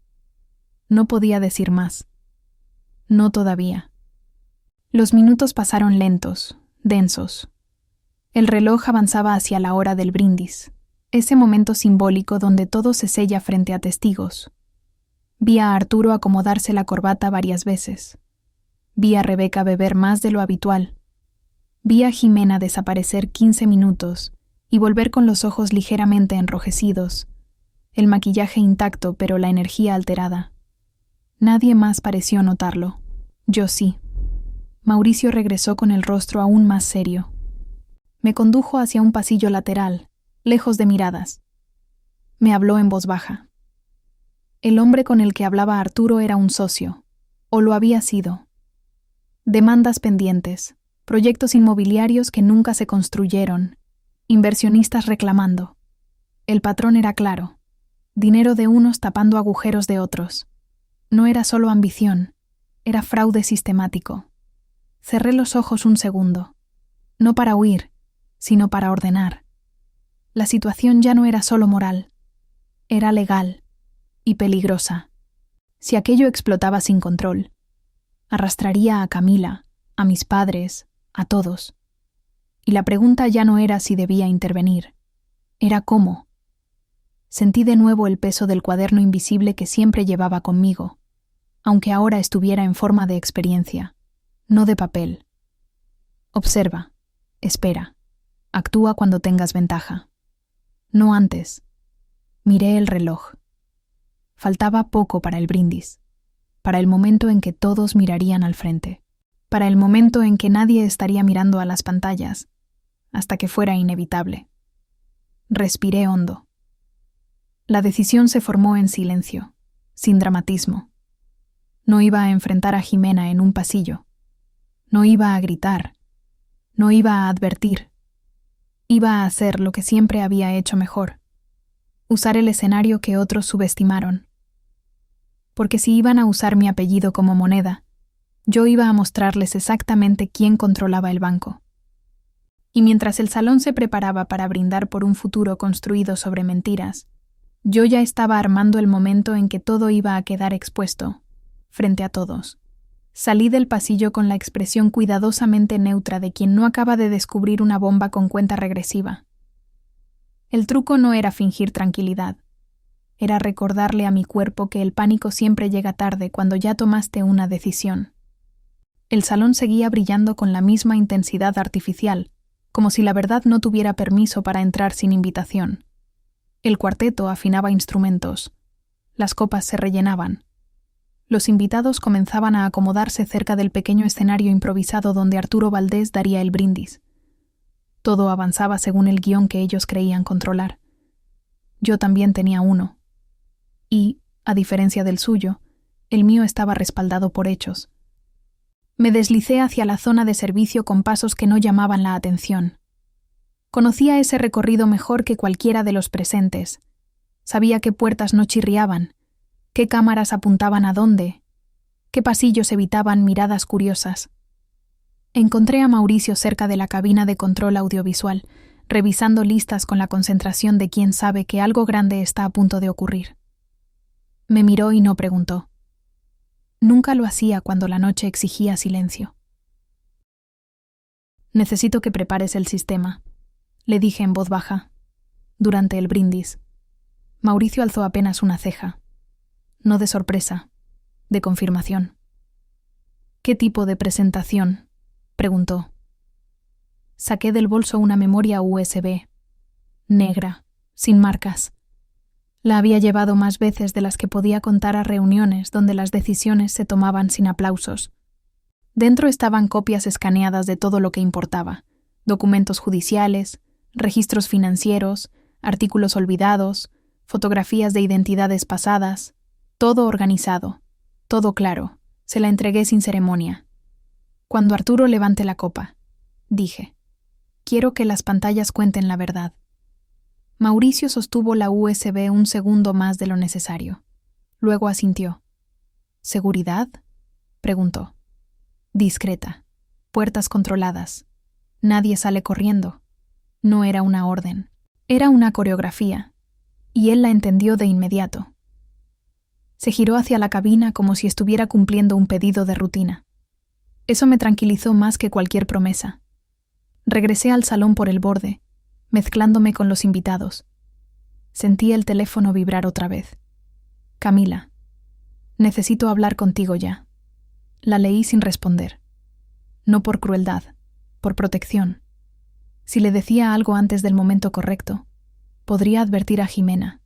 No podía decir más. No todavía. Los minutos pasaron lentos, densos. El reloj avanzaba hacia la hora del brindis, ese momento simbólico donde todo se sella frente a testigos. Vi a Arturo acomodarse la corbata varias veces. Vi a Rebeca beber más de lo habitual. Vi a Jimena desaparecer 15 minutos y volver con los ojos ligeramente enrojecidos, el maquillaje intacto pero la energía alterada. Nadie más pareció notarlo. Yo sí. Mauricio regresó con el rostro aún más serio. Me condujo hacia un pasillo lateral, lejos de miradas. Me habló en voz baja. El hombre con el que hablaba Arturo era un socio, o lo había sido. Demandas pendientes, proyectos inmobiliarios que nunca se construyeron, inversionistas reclamando. El patrón era claro: dinero de unos tapando agujeros de otros. No era solo ambición, era fraude sistemático. Cerré los ojos un segundo, no para huir, sino para ordenar. La situación ya no era solo moral, era legal y peligrosa. Si aquello explotaba sin control, arrastraría a Camila, a mis padres, a todos. Y la pregunta ya no era si debía intervenir, era cómo. Sentí de nuevo el peso del cuaderno invisible que siempre llevaba conmigo, aunque ahora estuviera en forma de experiencia, no de papel. Observa, espera, actúa cuando tengas ventaja. No antes. Miré el reloj. Faltaba poco para el brindis, para el momento en que todos mirarían al frente, para el momento en que nadie estaría mirando a las pantallas, hasta que fuera inevitable. Respiré hondo. La decisión se formó en silencio, sin dramatismo. No iba a enfrentar a Jimena en un pasillo. No iba a gritar. No iba a advertir. Iba a hacer lo que siempre había hecho mejor: usar el escenario que otros subestimaron. Porque si iban a usar mi apellido como moneda, yo iba a mostrarles exactamente quién controlaba el banco. Y mientras el salón se preparaba para brindar por un futuro construido sobre mentiras, yo ya estaba armando el momento en que todo iba a quedar expuesto, frente a todos. Salí del pasillo con la expresión cuidadosamente neutra de quien no acaba de descubrir una bomba con cuenta regresiva. El truco no era fingir tranquilidad. Era recordarle a mi cuerpo que el pánico siempre llega tarde cuando ya tomaste una decisión. El salón seguía brillando con la misma intensidad artificial, como si la verdad no tuviera permiso para entrar sin invitación. El cuarteto afinaba instrumentos. Las copas se rellenaban. Los invitados comenzaban a acomodarse cerca del pequeño escenario improvisado donde Arturo Valdés daría el brindis. Todo avanzaba según el guión que ellos creían controlar. Yo también tenía uno. Y, a diferencia del suyo, el mío estaba respaldado por hechos. Me deslicé hacia la zona de servicio con pasos que no llamaban la atención. Conocía ese recorrido mejor que cualquiera de los presentes. Sabía qué puertas no chirriaban, qué cámaras apuntaban a dónde, qué pasillos evitaban miradas curiosas. Encontré a Mauricio cerca de la cabina de control audiovisual, revisando listas con la concentración de quien sabe que algo grande está a punto de ocurrir. Me miró y no preguntó. Nunca lo hacía cuando la noche exigía silencio. «Necesito que prepares el sistema», le dije en voz baja, durante el brindis. Mauricio alzó apenas una ceja. No de sorpresa, de confirmación. «¿Qué tipo de presentación?», preguntó. Saqué del bolso una memoria USB, negra, sin marcas. La había llevado más veces de las que podía contar a reuniones donde las decisiones se tomaban sin aplausos. Dentro estaban copias escaneadas de todo lo que importaba: documentos judiciales, registros financieros, artículos olvidados, fotografías de identidades pasadas, todo organizado, todo claro. Se la entregué sin ceremonia. «Cuando Arturo levante la copa», dije, «quiero que las pantallas cuenten la verdad». Mauricio sostuvo la USB un segundo más de lo necesario. Luego asintió. «¿Seguridad?», preguntó. «Discreta. Puertas controladas. Nadie sale corriendo». No era una orden. Era una coreografía. Y él la entendió de inmediato. Se giró hacia la cabina como si estuviera cumpliendo un pedido de rutina. Eso me tranquilizó más que cualquier promesa. Regresé al salón por el borde, mezclándome con los invitados. Sentí el teléfono vibrar otra vez. «Camila, necesito hablar contigo ya». La leí sin responder. No por crueldad, por protección. Si le decía algo antes del momento correcto, podría advertir a Jimena,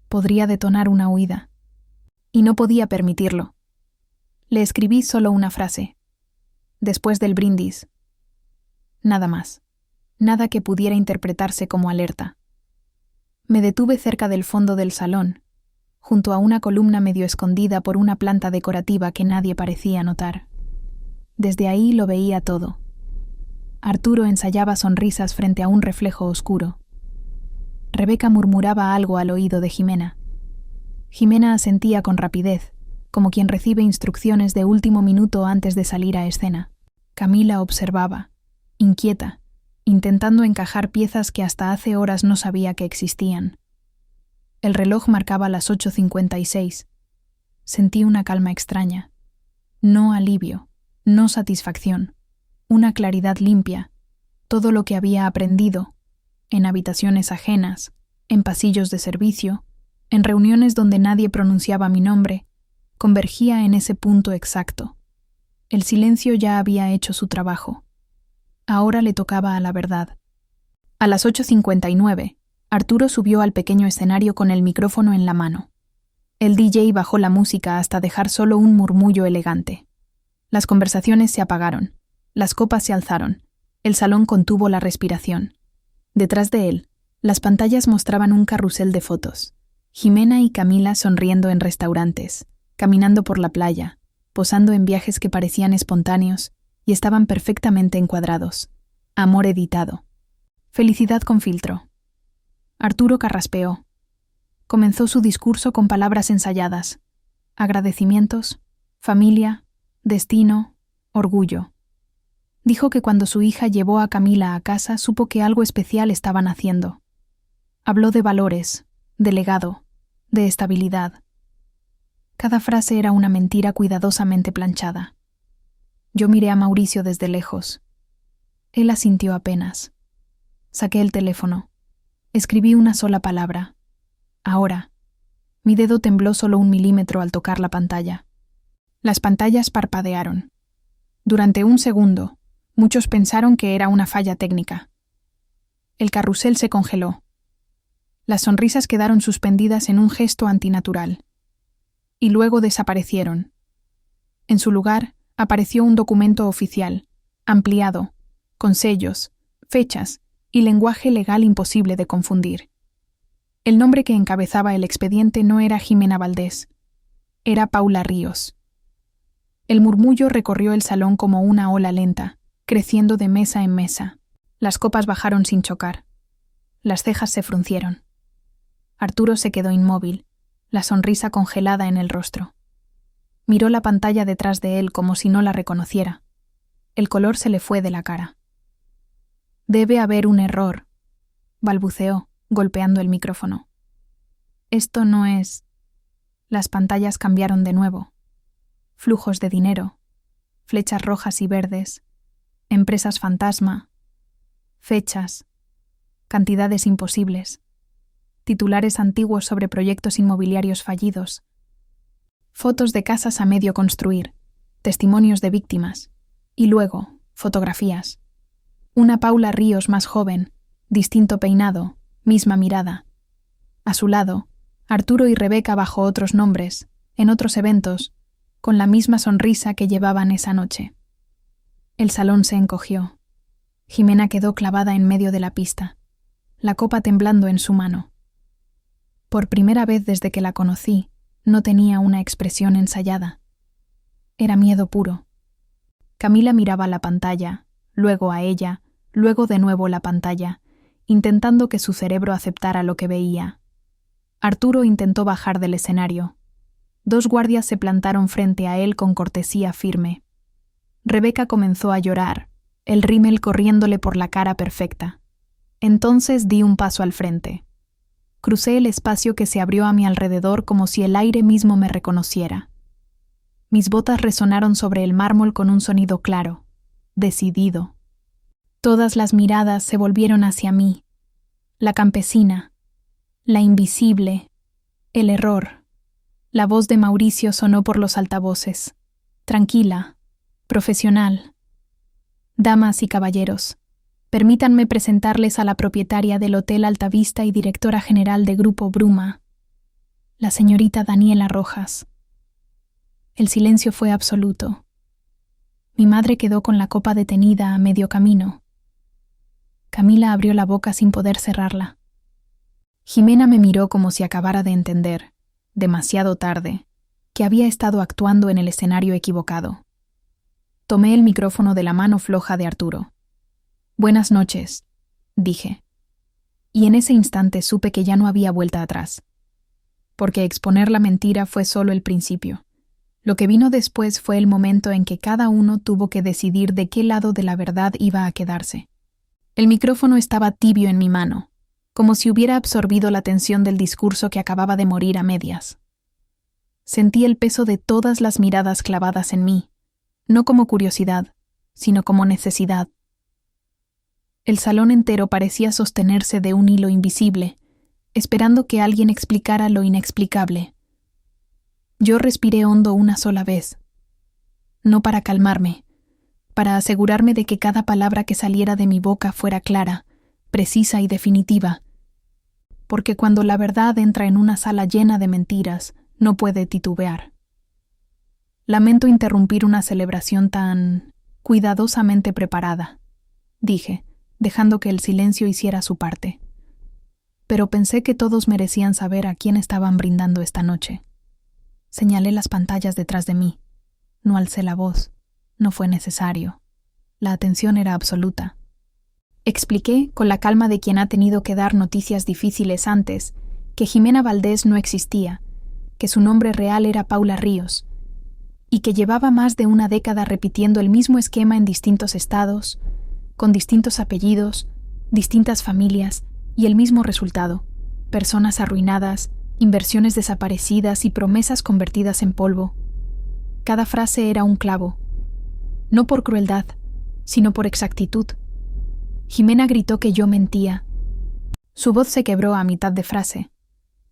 podría detonar una huida. Y no podía permitirlo. Le escribí solo una frase. Después del brindis. Nada más. Nada que pudiera interpretarse como alerta. Me detuve cerca del fondo del salón, junto a una columna medio escondida por una planta decorativa que nadie parecía notar. Desde ahí lo veía todo. Arturo ensayaba sonrisas frente a un reflejo oscuro. Rebeca murmuraba algo al oído de Jimena. Jimena asentía con rapidez, como quien recibe instrucciones de último minuto antes de salir a escena. Camila observaba, inquieta, intentando encajar piezas que hasta hace horas no sabía que existían. El reloj marcaba las 8:56. Sentí una calma extraña. No alivio, no satisfacción, una claridad limpia, todo lo que había aprendido, en habitaciones ajenas, en pasillos de servicio, en reuniones donde nadie pronunciaba mi nombre, convergía en ese punto exacto. El silencio ya había hecho su trabajo. Ahora le tocaba a la verdad. A las 8:59, Arturo subió al pequeño escenario con el micrófono en la mano. El DJ bajó la música hasta dejar solo un murmullo elegante. Las conversaciones se apagaron, las copas se alzaron, el salón contuvo la respiración. Detrás de él, las pantallas mostraban un carrusel de fotos. Jimena y Camila sonriendo en restaurantes, caminando por la playa, posando en viajes que parecían espontáneos y estaban perfectamente encuadrados. Amor editado. Felicidad con filtro. Arturo carraspeó. Comenzó su discurso con palabras ensayadas. Agradecimientos, familia, destino, orgullo. Dijo que cuando su hija llevó a Camila a casa supo que algo especial estaban haciendo. Habló de valores, de legado, de estabilidad. Cada frase era una mentira cuidadosamente planchada. Yo miré a Mauricio desde lejos. Él asintió apenas. Saqué el teléfono. Escribí una sola palabra. Ahora. Mi dedo tembló solo 1 milímetro al tocar la pantalla. Las pantallas parpadearon. Durante un segundo, muchos pensaron que era una falla técnica. El carrusel se congeló. Las sonrisas quedaron suspendidas en un gesto antinatural. Y luego desaparecieron. En su lugar, apareció un documento oficial, ampliado, con sellos, fechas y lenguaje legal imposible de confundir. El nombre que encabezaba el expediente no era Jimena Valdés, era Paula Ríos. El murmullo recorrió el salón como una ola lenta, creciendo de mesa en mesa. Las copas bajaron sin chocar. Las cejas se fruncieron. Arturo se quedó inmóvil, la sonrisa congelada en el rostro. Miró la pantalla detrás de él como si no la reconociera. El color se le fue de la cara. Debe haber un error, balbuceó, golpeando el micrófono. Esto no es... Las pantallas cambiaron de nuevo. Flujos de dinero, flechas rojas y verdes, empresas fantasma, fechas, cantidades imposibles, titulares antiguos sobre proyectos inmobiliarios fallidos, fotos de casas a medio construir, testimonios de víctimas, y luego, fotografías. Una Paula Ríos más joven, distinto peinado, misma mirada. A su lado, Arturo y Rebeca bajo otros nombres, en otros eventos, con la misma sonrisa que llevaban esa noche. El salón se encogió. Jimena quedó clavada en medio de la pista, la copa temblando en su mano. Por primera vez desde que la conocí, no tenía una expresión ensayada. Era miedo puro. Camila miraba la pantalla, luego a ella, luego de nuevo la pantalla, intentando que su cerebro aceptara lo que veía. Arturo intentó bajar del escenario. 2 guardias se plantaron frente a él con cortesía firme. Rebeca comenzó a llorar, el rímel corriéndole por la cara perfecta. Entonces di un paso al frente. Crucé el espacio que se abrió a mi alrededor como si el aire mismo me reconociera. Mis botas resonaron sobre el mármol con un sonido claro, decidido. Todas las miradas se volvieron hacia mí. La campesina, la invisible, el error. La voz de Mauricio sonó por los altavoces. Tranquila, profesional. Damas y caballeros, Permítanme presentarles a la propietaria del Hotel Altavista y directora general de Grupo Bruma, la señorita Daniela Rojas. El silencio fue absoluto. Mi madre quedó con la copa detenida a medio camino. Camila abrió la boca sin poder cerrarla. Jimena me miró como si acabara de entender, demasiado tarde, que había estado actuando en el escenario equivocado. Tomé el micrófono de la mano floja de Arturo. «Buenas noches», dije. Y en ese instante supe que ya no había vuelta atrás. Porque exponer la mentira fue solo el principio. Lo que vino después fue el momento en que cada uno tuvo que decidir de qué lado de la verdad iba a quedarse. El micrófono estaba tibio en mi mano, como si hubiera absorbido la tensión del discurso que acababa de morir a medias. Sentí el peso de todas las miradas clavadas en mí, no como curiosidad, sino como necesidad. El salón entero parecía sostenerse de un hilo invisible, esperando que alguien explicara lo inexplicable. Yo respiré hondo una sola vez, no para calmarme, para asegurarme de que cada palabra que saliera de mi boca fuera clara, precisa y definitiva, porque cuando la verdad entra en una sala llena de mentiras, no puede titubear. Lamento interrumpir una celebración tan cuidadosamente preparada, dije, dejando que el silencio hiciera su parte. Pero pensé que todos merecían saber a quién estaban brindando esta noche. Señalé las pantallas detrás de mí. No alcé la voz. No fue necesario. La atención era absoluta. Expliqué, con la calma de quien ha tenido que dar noticias difíciles antes, que Jimena Valdés no existía, que su nombre real era Paula Ríos, y que llevaba más de una década repitiendo el mismo esquema en distintos estados, con distintos apellidos, distintas familias y el mismo resultado: personas arruinadas, inversiones desaparecidas y promesas convertidas en polvo. Cada frase era un clavo, no por crueldad, sino por exactitud. Jimena gritó que yo mentía. Su voz se quebró a mitad de frase,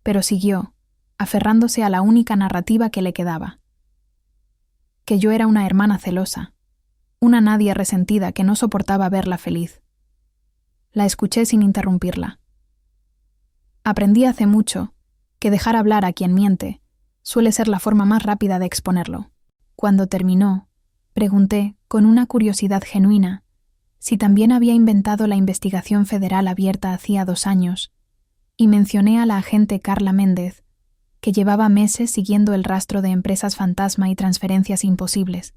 pero siguió, aferrándose a la única narrativa que le quedaba: que yo era una hermana celosa, una Nadia resentida que no soportaba verla feliz. La escuché sin interrumpirla. Aprendí hace mucho que dejar hablar a quien miente suele ser la forma más rápida de exponerlo. Cuando terminó, pregunté, con una curiosidad genuina, si también había inventado la investigación federal abierta hacía 2 años, y mencioné a la agente Carla Méndez, que llevaba meses siguiendo el rastro de empresas fantasma y transferencias imposibles.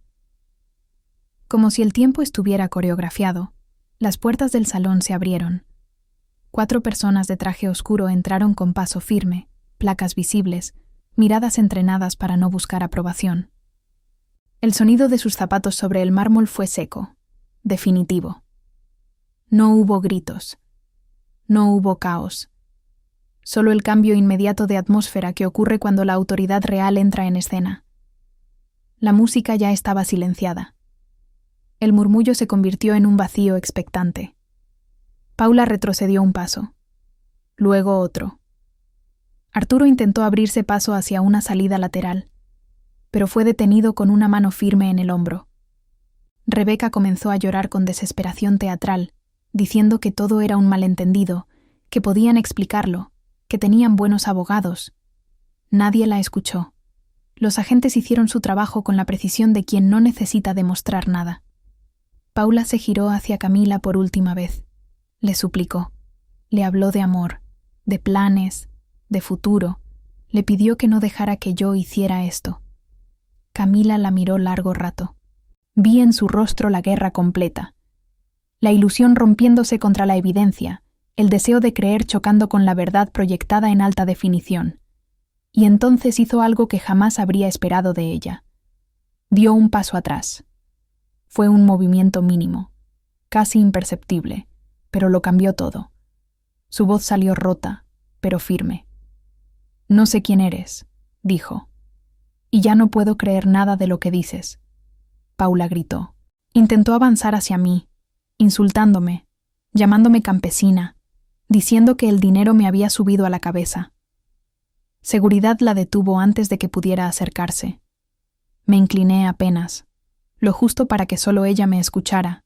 Como si el tiempo estuviera coreografiado, las puertas del salón se abrieron. 4 personas de traje oscuro entraron con paso firme, placas visibles, miradas entrenadas para no buscar aprobación. El sonido de sus zapatos sobre el mármol fue seco, definitivo. No hubo gritos. No hubo caos. Solo el cambio inmediato de atmósfera que ocurre cuando la autoridad real entra en escena. La música ya estaba silenciada. El murmullo se convirtió en un vacío expectante. Paula retrocedió un paso. Luego otro. Arturo intentó abrirse paso hacia una salida lateral, pero fue detenido con una mano firme en el hombro. Rebeca comenzó a llorar con desesperación teatral, diciendo que todo era un malentendido, que podían explicarlo, que tenían buenos abogados. Nadie la escuchó. Los agentes hicieron su trabajo con la precisión de quien no necesita demostrar nada. Paula se giró hacia Camila por última vez. Le suplicó. Le habló de amor, de planes, de futuro. Le pidió que no dejara que yo hiciera esto. Camila la miró largo rato. Vi en su rostro la guerra completa. La ilusión rompiéndose contra la evidencia, el deseo de creer chocando con la verdad proyectada en alta definición. Y entonces hizo algo que jamás habría esperado de ella. Dio un paso atrás. Fue un movimiento mínimo, casi imperceptible, pero lo cambió todo. Su voz salió rota, pero firme. «No sé quién eres», dijo. «Y ya no puedo creer nada de lo que dices». Paula gritó. Intentó avanzar hacia mí, insultándome, llamándome campesina, diciendo que el dinero me había subido a la cabeza. Seguridad la detuvo antes de que pudiera acercarse. Me incliné apenas, lo justo para que solo ella me escuchara.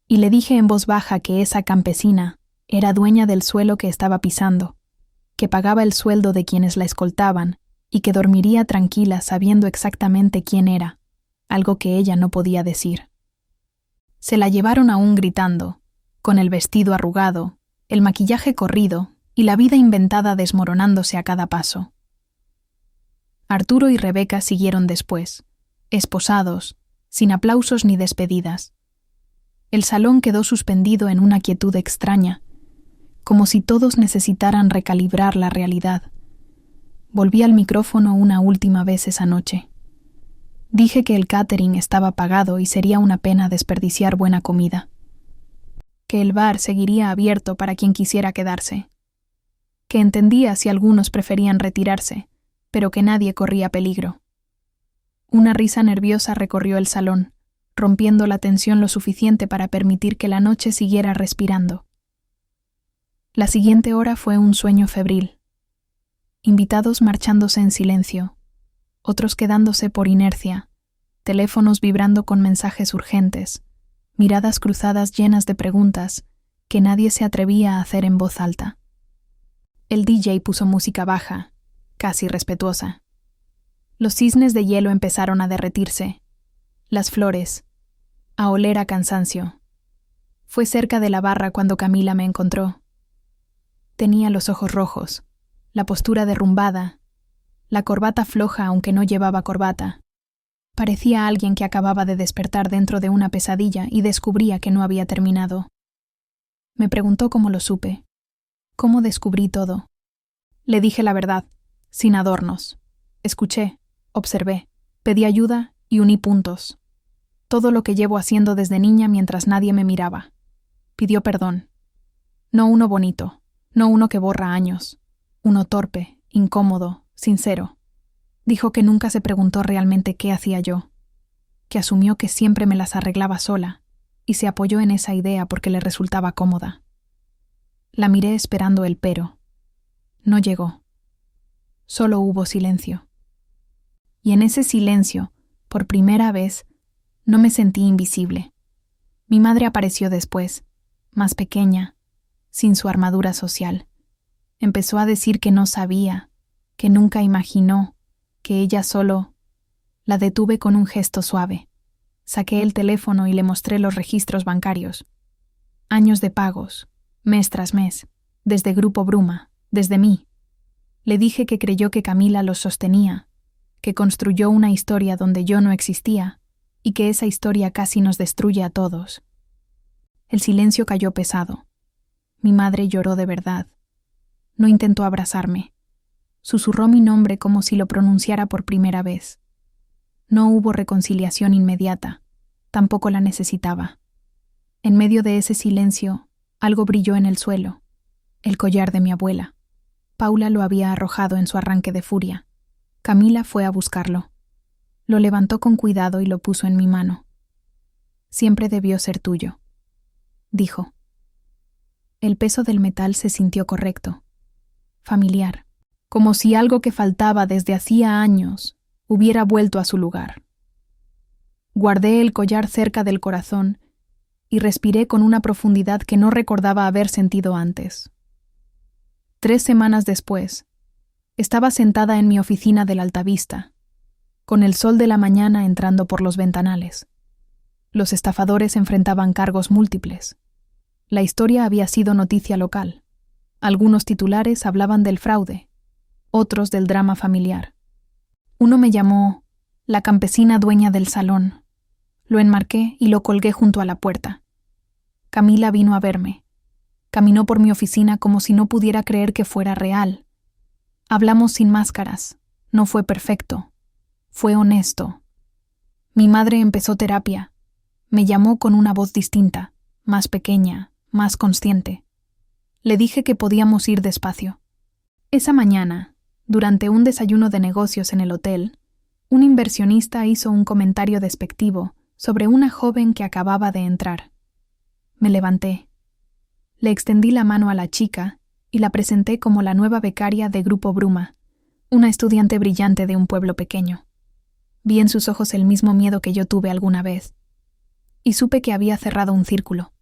y le dije en voz baja que esa campesina era dueña del suelo que estaba pisando, que pagaba el sueldo de quienes la escoltaban y que dormiría tranquila sabiendo exactamente quién era, algo que ella no podía decir. Se la llevaron aún gritando, con el vestido arrugado, el maquillaje corrido y la vida inventada desmoronándose a cada paso. Arturo y Rebeca siguieron después, esposados, sin aplausos ni despedidas. El salón quedó suspendido en una quietud extraña, como si todos necesitaran recalibrar la realidad. Volví al micrófono una última vez esa noche. Dije que el catering estaba pagado y sería una pena desperdiciar buena comida. Que el bar seguiría abierto para quien quisiera quedarse. Que entendía si algunos preferían retirarse, pero que nadie corría peligro. Una risa nerviosa recorrió el salón, rompiendo la tensión lo suficiente para permitir que la noche siguiera respirando. La siguiente hora fue un sueño febril. Invitados marchándose en silencio, otros quedándose por inercia, teléfonos vibrando con mensajes urgentes, miradas cruzadas llenas de preguntas que nadie se atrevía a hacer en voz alta. El DJ puso música baja, casi respetuosa. Los cisnes de hielo empezaron a derretirse, las flores, a oler a cansancio. Fue cerca de la barra cuando Camila me encontró. Tenía los ojos rojos, la postura derrumbada, la corbata floja aunque no llevaba corbata. Parecía alguien que acababa de despertar dentro de una pesadilla y descubría que no había terminado. Me preguntó cómo lo supe, cómo descubrí todo. Le dije la verdad, sin adornos. Escuché, observé, pedí ayuda y uní puntos. Todo lo que llevo haciendo desde niña mientras nadie me miraba. Pidió perdón. No uno bonito, no uno que borra años. Uno torpe, incómodo, sincero. Dijo que nunca se preguntó realmente qué hacía yo, que asumió que siempre me las arreglaba sola, y se apoyó en esa idea porque le resultaba cómoda. La miré esperando el pero. No llegó. Solo hubo silencio. Y en ese silencio, por primera vez, no me sentí invisible. Mi madre apareció después, más pequeña, sin su armadura social. Empezó a decir que no sabía, que nunca imaginó, que ella solo... La detuve con un gesto suave. Saqué el teléfono y le mostré los registros bancarios. Años de pagos, mes tras mes, desde Grupo Bruma, desde mí. Le dije que creyó que Camila los sostenía, que construyó una historia donde yo no existía y que esa historia casi nos destruye a todos. El silencio cayó pesado. Mi madre lloró de verdad. No intentó abrazarme. Susurró mi nombre como si lo pronunciara por primera vez. No hubo reconciliación inmediata. Tampoco la necesitaba. En medio de ese silencio, algo brilló en el suelo. El collar de mi abuela. Paula lo había arrojado en su arranque de furia. Camila fue a buscarlo. Lo levantó con cuidado y lo puso en mi mano. Siempre debió ser tuyo, dijo. El peso del metal se sintió correcto, familiar, como si algo que faltaba desde hacía años hubiera vuelto a su lugar. Guardé el collar cerca del corazón y respiré con una profundidad que no recordaba haber sentido antes. 3 semanas después, estaba sentada en mi oficina del Altavista, con el sol de la mañana entrando por los ventanales. Los estafadores enfrentaban cargos múltiples. La historia había sido noticia local. Algunos titulares hablaban del fraude, otros del drama familiar. Uno me llamó la campesina dueña del salón. Lo enmarqué y lo colgué junto a la puerta. Camila vino a verme. Caminó por mi oficina como si no pudiera creer que fuera real. Hablamos sin máscaras. No fue perfecto. Fue honesto. Mi madre empezó terapia. Me llamó con una voz distinta, más pequeña, más consciente. Le dije que podíamos ir despacio. Esa mañana, durante un desayuno de negocios en el hotel, un inversionista hizo un comentario despectivo sobre una joven que acababa de entrar. Me levanté. Le extendí la mano a la chica y la presenté como la nueva becaria de Grupo Bruma, una estudiante brillante de un pueblo pequeño. Vi en sus ojos el mismo miedo que yo tuve alguna vez, y supe que había cerrado un círculo.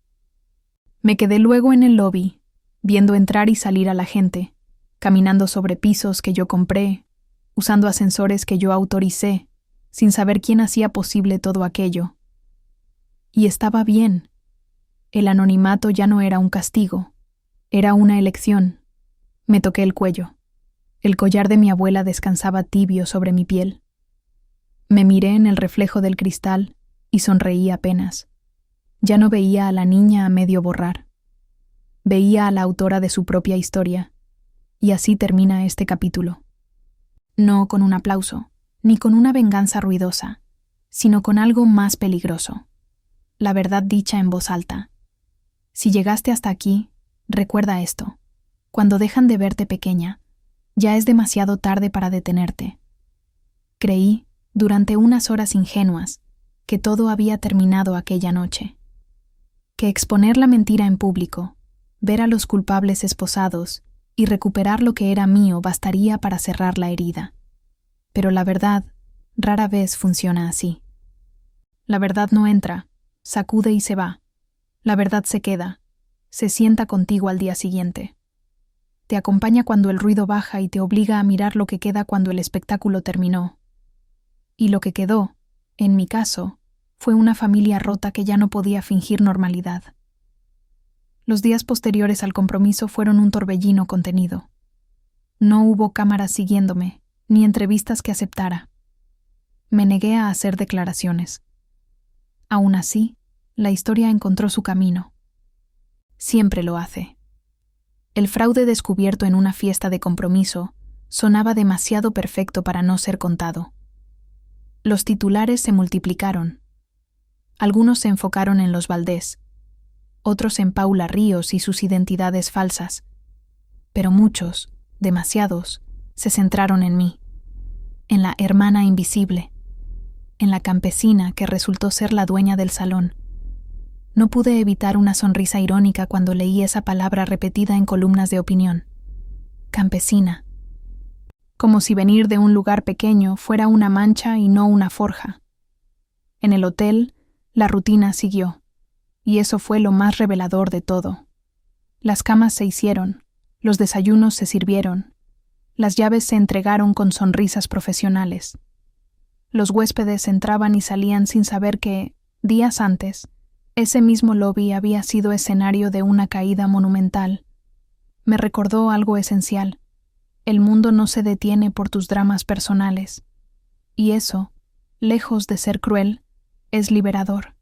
Me quedé luego en el lobby, viendo entrar y salir a la gente, caminando sobre pisos que yo compré, usando ascensores que yo autoricé, sin saber quién hacía posible todo aquello. Y estaba bien. El anonimato ya no era un castigo, era una elección. Me toqué el cuello. El collar de mi abuela descansaba tibio sobre mi piel. Me miré en el reflejo del cristal y sonreí apenas. Ya no veía a la niña a medio borrar. Veía a la autora de su propia historia. Y así termina este capítulo. No con un aplauso, ni con una venganza ruidosa, sino con algo más peligroso. La verdad dicha en voz alta. Si llegaste hasta aquí, recuerda esto. Cuando dejan de verte pequeña, ya es demasiado tarde para detenerte. Creí, durante unas horas ingenuas, que todo había terminado aquella noche. Que exponer la mentira en público, ver a los culpables esposados y recuperar lo que era mío bastaría para cerrar la herida. Pero la verdad rara vez funciona así. La verdad no entra, sacude y se va. La verdad se queda, se sienta contigo al día siguiente. Te acompaña cuando el ruido baja y te obliga a mirar lo que queda cuando el espectáculo terminó. Y lo que quedó, en mi caso, fue una familia rota que ya no podía fingir normalidad. Los días posteriores al compromiso fueron un torbellino contenido. No hubo cámaras siguiéndome, ni entrevistas que aceptara. Me negué a hacer declaraciones. Aún así, la historia encontró su camino. Siempre lo hace. El fraude descubierto en una fiesta de compromiso sonaba demasiado perfecto para no ser contado. Los titulares se multiplicaron. Algunos se enfocaron en los Valdés, otros en Paula Ríos y sus identidades falsas, pero muchos, demasiados, se centraron en mí, en la hermana invisible, en la campesina que resultó ser la dueña del salón. No pude evitar una sonrisa irónica cuando leí esa palabra repetida en columnas de opinión. Campesina. Como si venir de un lugar pequeño fuera una mancha y no una forja. En el hotel, la rutina siguió, y eso fue lo más revelador de todo. Las camas se hicieron, los desayunos se sirvieron, las llaves se entregaron con sonrisas profesionales. Los huéspedes entraban y salían sin saber que, días antes, ese mismo lobby había sido escenario de una caída monumental. Me recordó algo esencial. El mundo no se detiene por tus dramas personales. Y eso, lejos de ser cruel, es liberador.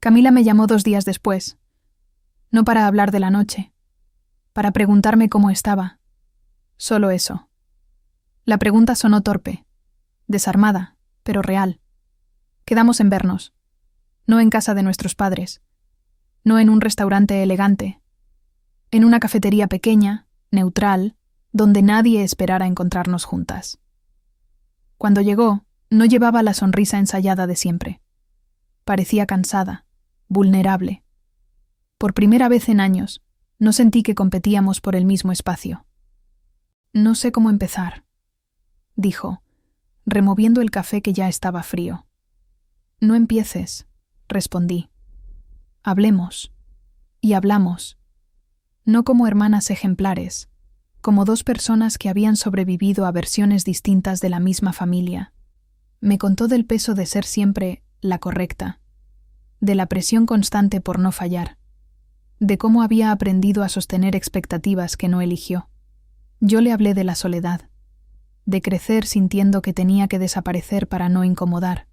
Camila me llamó 2 días después. No para hablar de la noche. Para preguntarme cómo estaba. Solo eso. La pregunta sonó torpe. Desarmada, pero real. Quedamos en vernos. No en casa de nuestros padres, no en un restaurante elegante, en una cafetería pequeña, neutral, donde nadie esperara encontrarnos juntas. Cuando llegó, no llevaba la sonrisa ensayada de siempre. Parecía cansada, vulnerable. Por primera vez en años, no sentí que competíamos por el mismo espacio. No sé cómo empezar, dijo, removiendo el café que ya estaba frío. No empieces, respondí. Hablemos. Y hablamos. No como hermanas ejemplares, como 2 personas que habían sobrevivido a versiones distintas de la misma familia. Me contó del peso de ser siempre la correcta, de la presión constante por no fallar, de cómo había aprendido a sostener expectativas que no eligió. Yo le hablé de la soledad, de crecer sintiendo que tenía que desaparecer para no incomodar.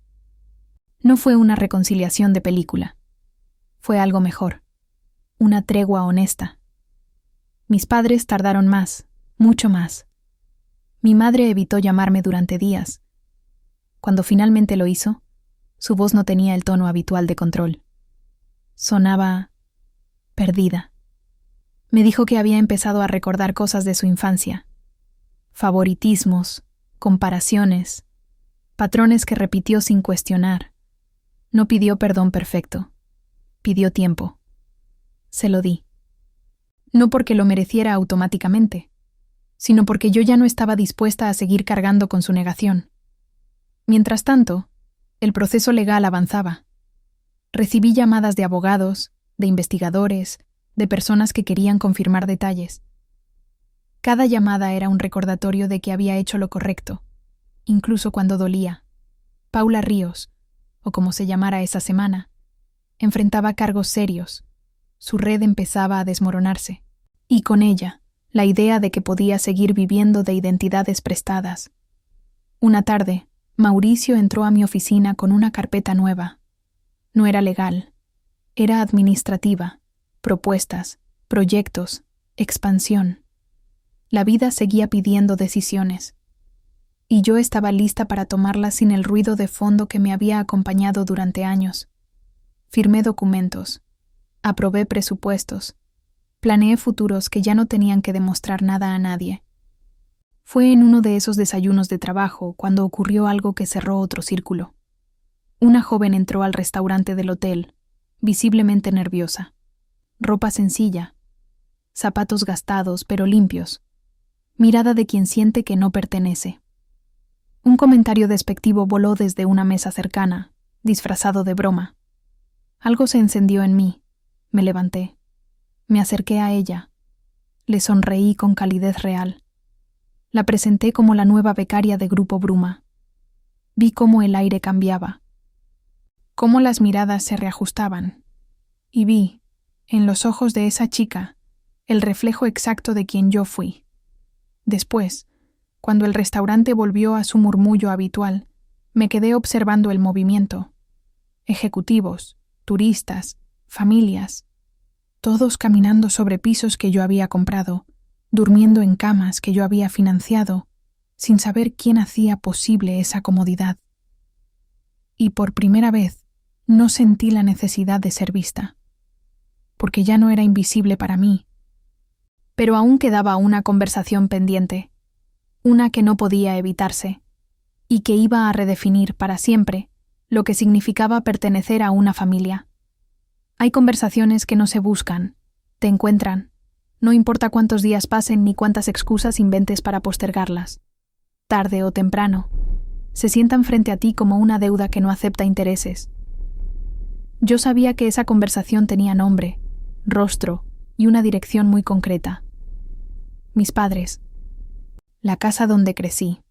No fue una reconciliación de película. Fue algo mejor. Una tregua honesta. Mis padres tardaron más, mucho más. Mi madre evitó llamarme durante días. Cuando finalmente lo hizo, su voz no tenía el tono habitual de control. Sonaba perdida. Me dijo que había empezado a recordar cosas de su infancia. Favoritismos, comparaciones, patrones que repitió sin cuestionar. No pidió perdón perfecto. Pidió tiempo. Se lo di. No porque lo mereciera automáticamente, sino porque yo ya no estaba dispuesta a seguir cargando con su negación. Mientras tanto, el proceso legal avanzaba. Recibí llamadas de abogados, de investigadores, de personas que querían confirmar detalles. Cada llamada era un recordatorio de que había hecho lo correcto, incluso cuando dolía. Paula Ríos, o como se llamara esa semana, enfrentaba cargos serios. Su red empezaba a desmoronarse, y con ella, la idea de que podía seguir viviendo de identidades prestadas. Una tarde, Mauricio entró a mi oficina con una carpeta nueva. No era legal, era administrativa, propuestas, proyectos, expansión. La vida seguía pidiendo decisiones, y yo estaba lista para tomarlas sin el ruido de fondo que me había acompañado durante años. Firmé documentos, aprobé presupuestos, planeé futuros que ya no tenían que demostrar nada a nadie. Fue en uno de esos desayunos de trabajo cuando ocurrió algo que cerró otro círculo. Una joven entró al restaurante del hotel, visiblemente nerviosa. Ropa sencilla, zapatos gastados pero limpios, mirada de quien siente que no pertenece. Un comentario despectivo voló desde una mesa cercana, disfrazado de broma. Algo se encendió en mí. Me levanté. Me acerqué a ella. Le sonreí con calidez real. La presenté como la nueva becaria de Grupo Bruma. Vi cómo el aire cambiaba, cómo las miradas se reajustaban, y vi, en los ojos de esa chica, el reflejo exacto de quien yo fui. Después, cuando el restaurante volvió a su murmullo habitual, me quedé observando el movimiento. Ejecutivos, turistas, familias, todos caminando sobre pisos que yo había comprado, durmiendo en camas que yo había financiado, sin saber quién hacía posible esa comodidad. Y por primera vez no sentí la necesidad de ser vista, porque ya no era invisible para mí. Pero aún quedaba una conversación pendiente, una que no podía evitarse, y que iba a redefinir para siempre lo que significaba pertenecer a una familia. Hay conversaciones que no se buscan, te encuentran. No importa cuántos días pasen ni cuántas excusas inventes para postergarlas. Tarde o temprano, se sientan frente a ti como una deuda que no acepta intereses. Yo sabía que esa conversación tenía nombre, rostro y una dirección muy concreta. Mis padres. La casa donde crecí.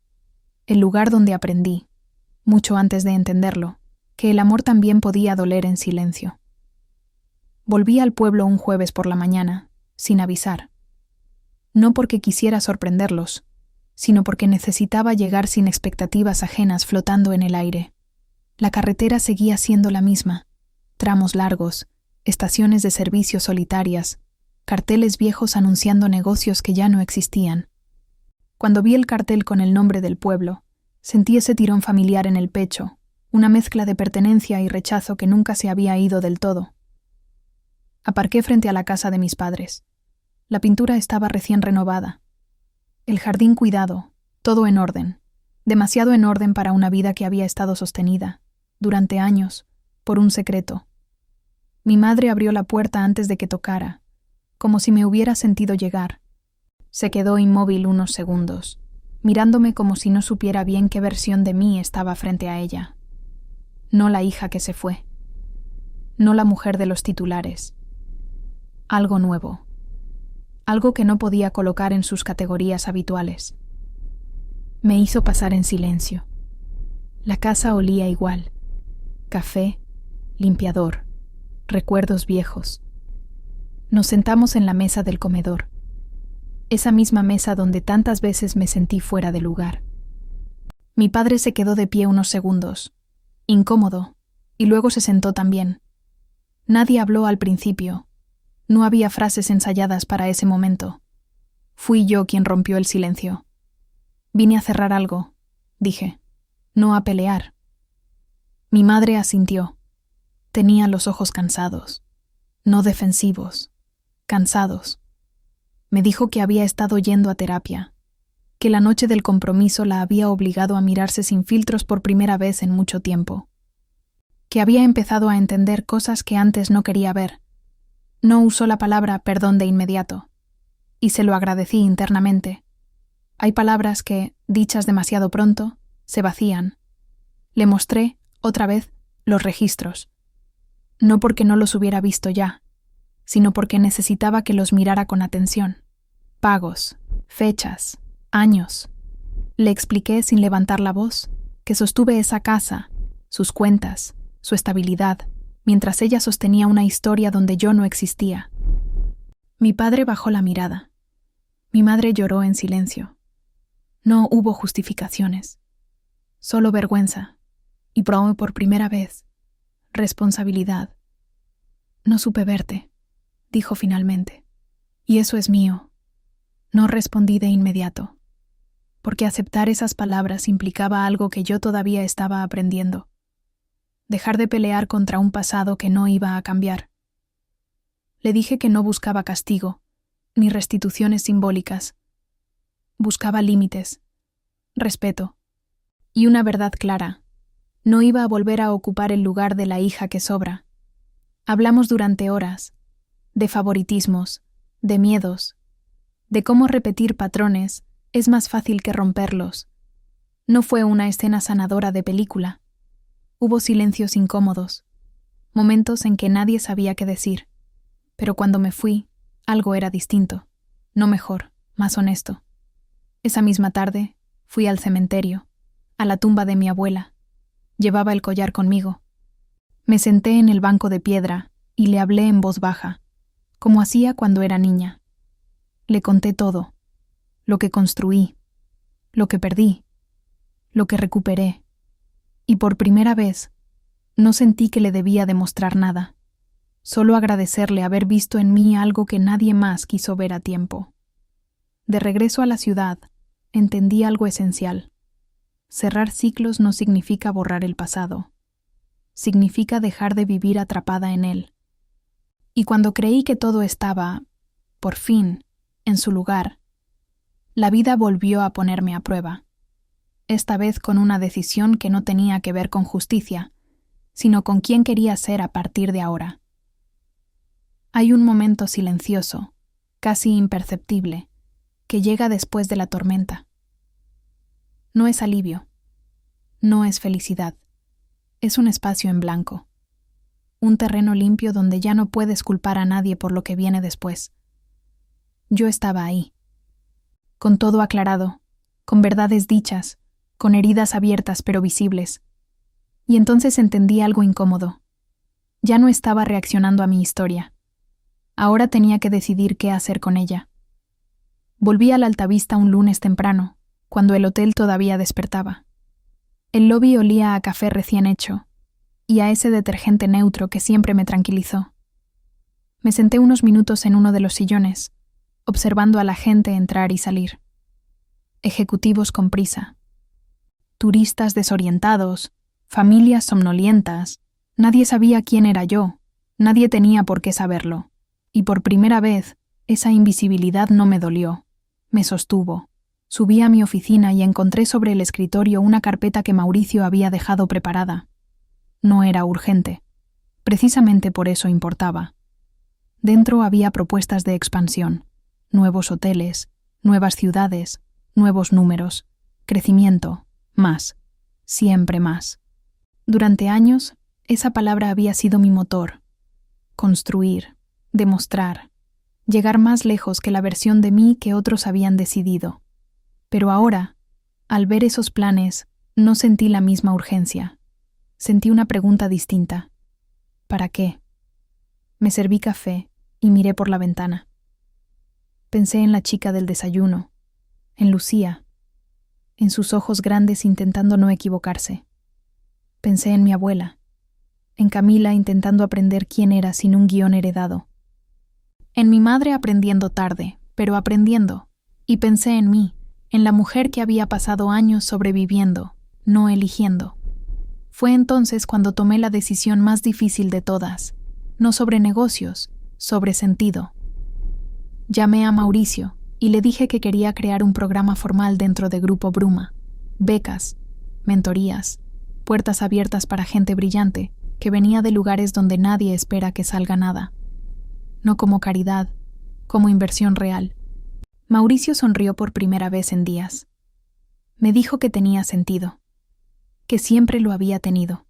El lugar donde aprendí, mucho antes de entenderlo, que el amor también podía doler en silencio. Volví al pueblo un jueves por la mañana, sin avisar. No porque quisiera sorprenderlos, sino porque necesitaba llegar sin expectativas ajenas flotando en el aire. La carretera seguía siendo la misma, tramos largos, estaciones de servicio solitarias, carteles viejos anunciando negocios que ya no existían. Cuando vi el cartel con el nombre del pueblo, sentí ese tirón familiar en el pecho, una mezcla de pertenencia y rechazo que nunca se había ido del todo. Aparqué frente a la casa de mis padres. La pintura estaba recién renovada. El jardín cuidado, todo en orden, demasiado en orden para una vida que había estado sostenida, durante años, por un secreto. Mi madre abrió la puerta antes de que tocara, como si me hubiera sentido llegar. Se quedó inmóvil unos segundos, mirándome como si no supiera bien qué versión de mí estaba frente a ella. No la hija que se fue. No la mujer de los titulares. Algo nuevo. Algo que no podía colocar en sus categorías habituales. Me hizo pasar en silencio. La casa olía igual. Café, limpiador, recuerdos viejos. Nos sentamos en la mesa del comedor. Esa misma mesa donde tantas veces me sentí fuera de lugar. Mi padre se quedó de pie unos segundos, incómodo, y luego se sentó también. Nadie habló al principio. No había frases ensayadas para ese momento. Fui yo quien rompió el silencio. Vine a cerrar algo, dije, no a pelear. Mi madre asintió. Tenía los ojos cansados, no defensivos, cansados. Me dijo que había estado yendo a terapia, que la noche del compromiso la había obligado a mirarse sin filtros por primera vez en mucho tiempo, que había empezado a entender cosas que antes no quería ver. No usó la palabra perdón de inmediato, y se lo agradecí internamente. Hay palabras que, dichas demasiado pronto, se vacían. Le mostré, otra vez, los registros. No porque no los hubiera visto ya, sino porque necesitaba que los mirara con atención. Pagos, fechas, años. Le expliqué sin levantar la voz que sostuve esa casa, sus cuentas, su estabilidad, mientras ella sostenía una historia donde yo no existía. Mi padre bajó la mirada. Mi madre lloró en silencio. No hubo justificaciones, solo vergüenza, y por primera vez, responsabilidad. No supe verte, dijo finalmente, y eso es mío. No respondí de inmediato, porque aceptar esas palabras implicaba algo que yo todavía estaba aprendiendo. Dejar de pelear contra un pasado que no iba a cambiar. Le dije que no buscaba castigo, ni restituciones simbólicas. Buscaba límites, respeto, y una verdad clara. No iba a volver a ocupar el lugar de la hija que sobra. Hablamos durante horas, de favoritismos, de miedos, de cómo repetir patrones es más fácil que romperlos. No fue una escena sanadora de película. Hubo silencios incómodos, momentos en que nadie sabía qué decir. Pero cuando me fui, algo era distinto, no mejor, más honesto. Esa misma tarde, fui al cementerio, a la tumba de mi abuela. Llevaba el collar conmigo. Me senté en el banco de piedra y le hablé en voz baja, como hacía cuando era niña. Le conté todo, lo que construí, lo que perdí, lo que recuperé. Y por primera vez, no sentí que le debía demostrar nada. Solo agradecerle haber visto en mí algo que nadie más quiso ver a tiempo. De regreso a la ciudad, entendí algo esencial. Cerrar ciclos no significa borrar el pasado. Significa dejar de vivir atrapada en él. Y cuando creí que todo estaba, por fin, en su lugar, la vida volvió a ponerme a prueba. Esta vez con una decisión que no tenía que ver con justicia, sino con quién quería ser a partir de ahora. Hay un momento silencioso, casi imperceptible, que llega después de la tormenta. No es alivio, no es felicidad, es un espacio en blanco, un terreno limpio donde ya no puedes culpar a nadie por lo que viene después. Yo estaba ahí, con todo aclarado, con verdades dichas, con heridas abiertas pero visibles. Y entonces entendí algo incómodo. Ya no estaba reaccionando a mi historia. Ahora tenía que decidir qué hacer con ella. Volví al Altavista un lunes temprano, cuando el hotel todavía despertaba. El lobby olía a café recién hecho, y a ese detergente neutro que siempre me tranquilizó. Me senté unos minutos en uno de los sillones, observando a la gente entrar y salir. Ejecutivos con prisa. Turistas desorientados, familias somnolientas. Nadie sabía quién era yo, nadie tenía por qué saberlo. Y por primera vez, esa invisibilidad no me dolió, me sostuvo. Subí a mi oficina y encontré sobre el escritorio una carpeta que Mauricio había dejado preparada. No era urgente. Precisamente por eso importaba. Dentro había propuestas de expansión, nuevos hoteles, nuevas ciudades, nuevos números, crecimiento, más, siempre más. Durante años, esa palabra había sido mi motor. Construir, demostrar, llegar más lejos que la versión de mí que otros habían decidido. Pero ahora, al ver esos planes, no sentí la misma urgencia. Sentí una pregunta distinta. ¿Para qué? Me serví café y miré por la ventana. Pensé en la chica del desayuno, en Lucía, en sus ojos grandes intentando no equivocarse. Pensé en mi abuela, en Camila intentando aprender quién era sin un guión heredado. En mi madre aprendiendo tarde, pero aprendiendo. Y pensé en mí, en la mujer que había pasado años sobreviviendo, no eligiendo. Fue entonces cuando tomé la decisión más difícil de todas, no sobre negocios, sobre sentido. Llamé a Mauricio y le dije que quería crear un programa formal dentro de Grupo Bruma, becas, mentorías, puertas abiertas para gente brillante que venía de lugares donde nadie espera que salga nada. No como caridad, como inversión real. Mauricio sonrió por primera vez en días. Me dijo que tenía sentido, que siempre lo había tenido.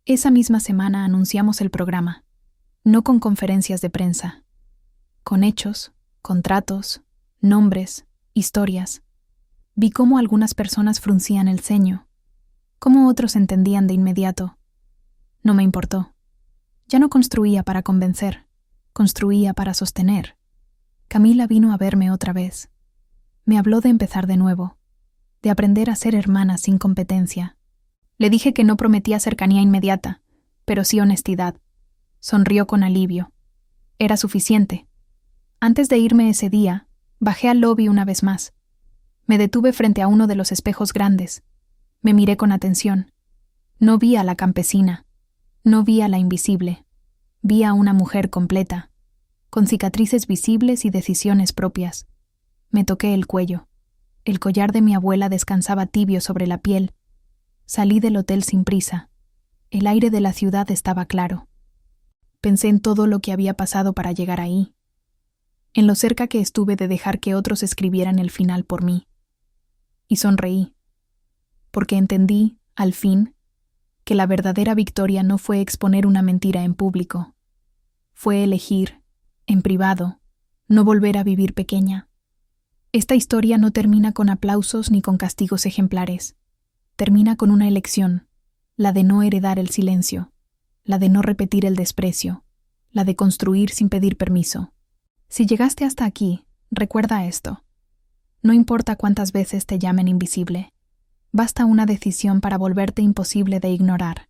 Esa misma semana anunciamos el programa. No con conferencias de prensa, con hechos, contratos, nombres, historias. Vi cómo algunas personas fruncían el ceño, cómo otros entendían de inmediato. No me importó. Ya no construía para convencer, construía para sostener. Camila vino a verme otra vez. Me habló de empezar de nuevo, de aprender a ser hermana sin competencia. Le dije que no prometía cercanía inmediata, pero sí honestidad. Sonrió con alivio. Era suficiente. Antes de irme ese día, bajé al lobby una vez más. Me detuve frente a uno de los espejos grandes. Me miré con atención. No vi a la campesina. No vi a la invisible. Vi a una mujer completa, con cicatrices visibles y decisiones propias. Me toqué el cuello. El collar de mi abuela descansaba tibio sobre la piel. Salí del hotel sin prisa. El aire de la ciudad estaba claro. Pensé en todo lo que había pasado para llegar ahí, en lo cerca que estuve de dejar que otros escribieran el final por mí. Y sonreí, porque entendí, al fin, que la verdadera victoria no fue exponer una mentira en público. Fue elegir, en privado, no volver a vivir pequeña. Esta historia no termina con aplausos ni con castigos ejemplares. Termina con una elección, la de no heredar el silencio, la de no repetir el desprecio, la de construir sin pedir permiso. Si llegaste hasta aquí, recuerda esto. No importa cuántas veces te llamen invisible, basta una decisión para volverte imposible de ignorar.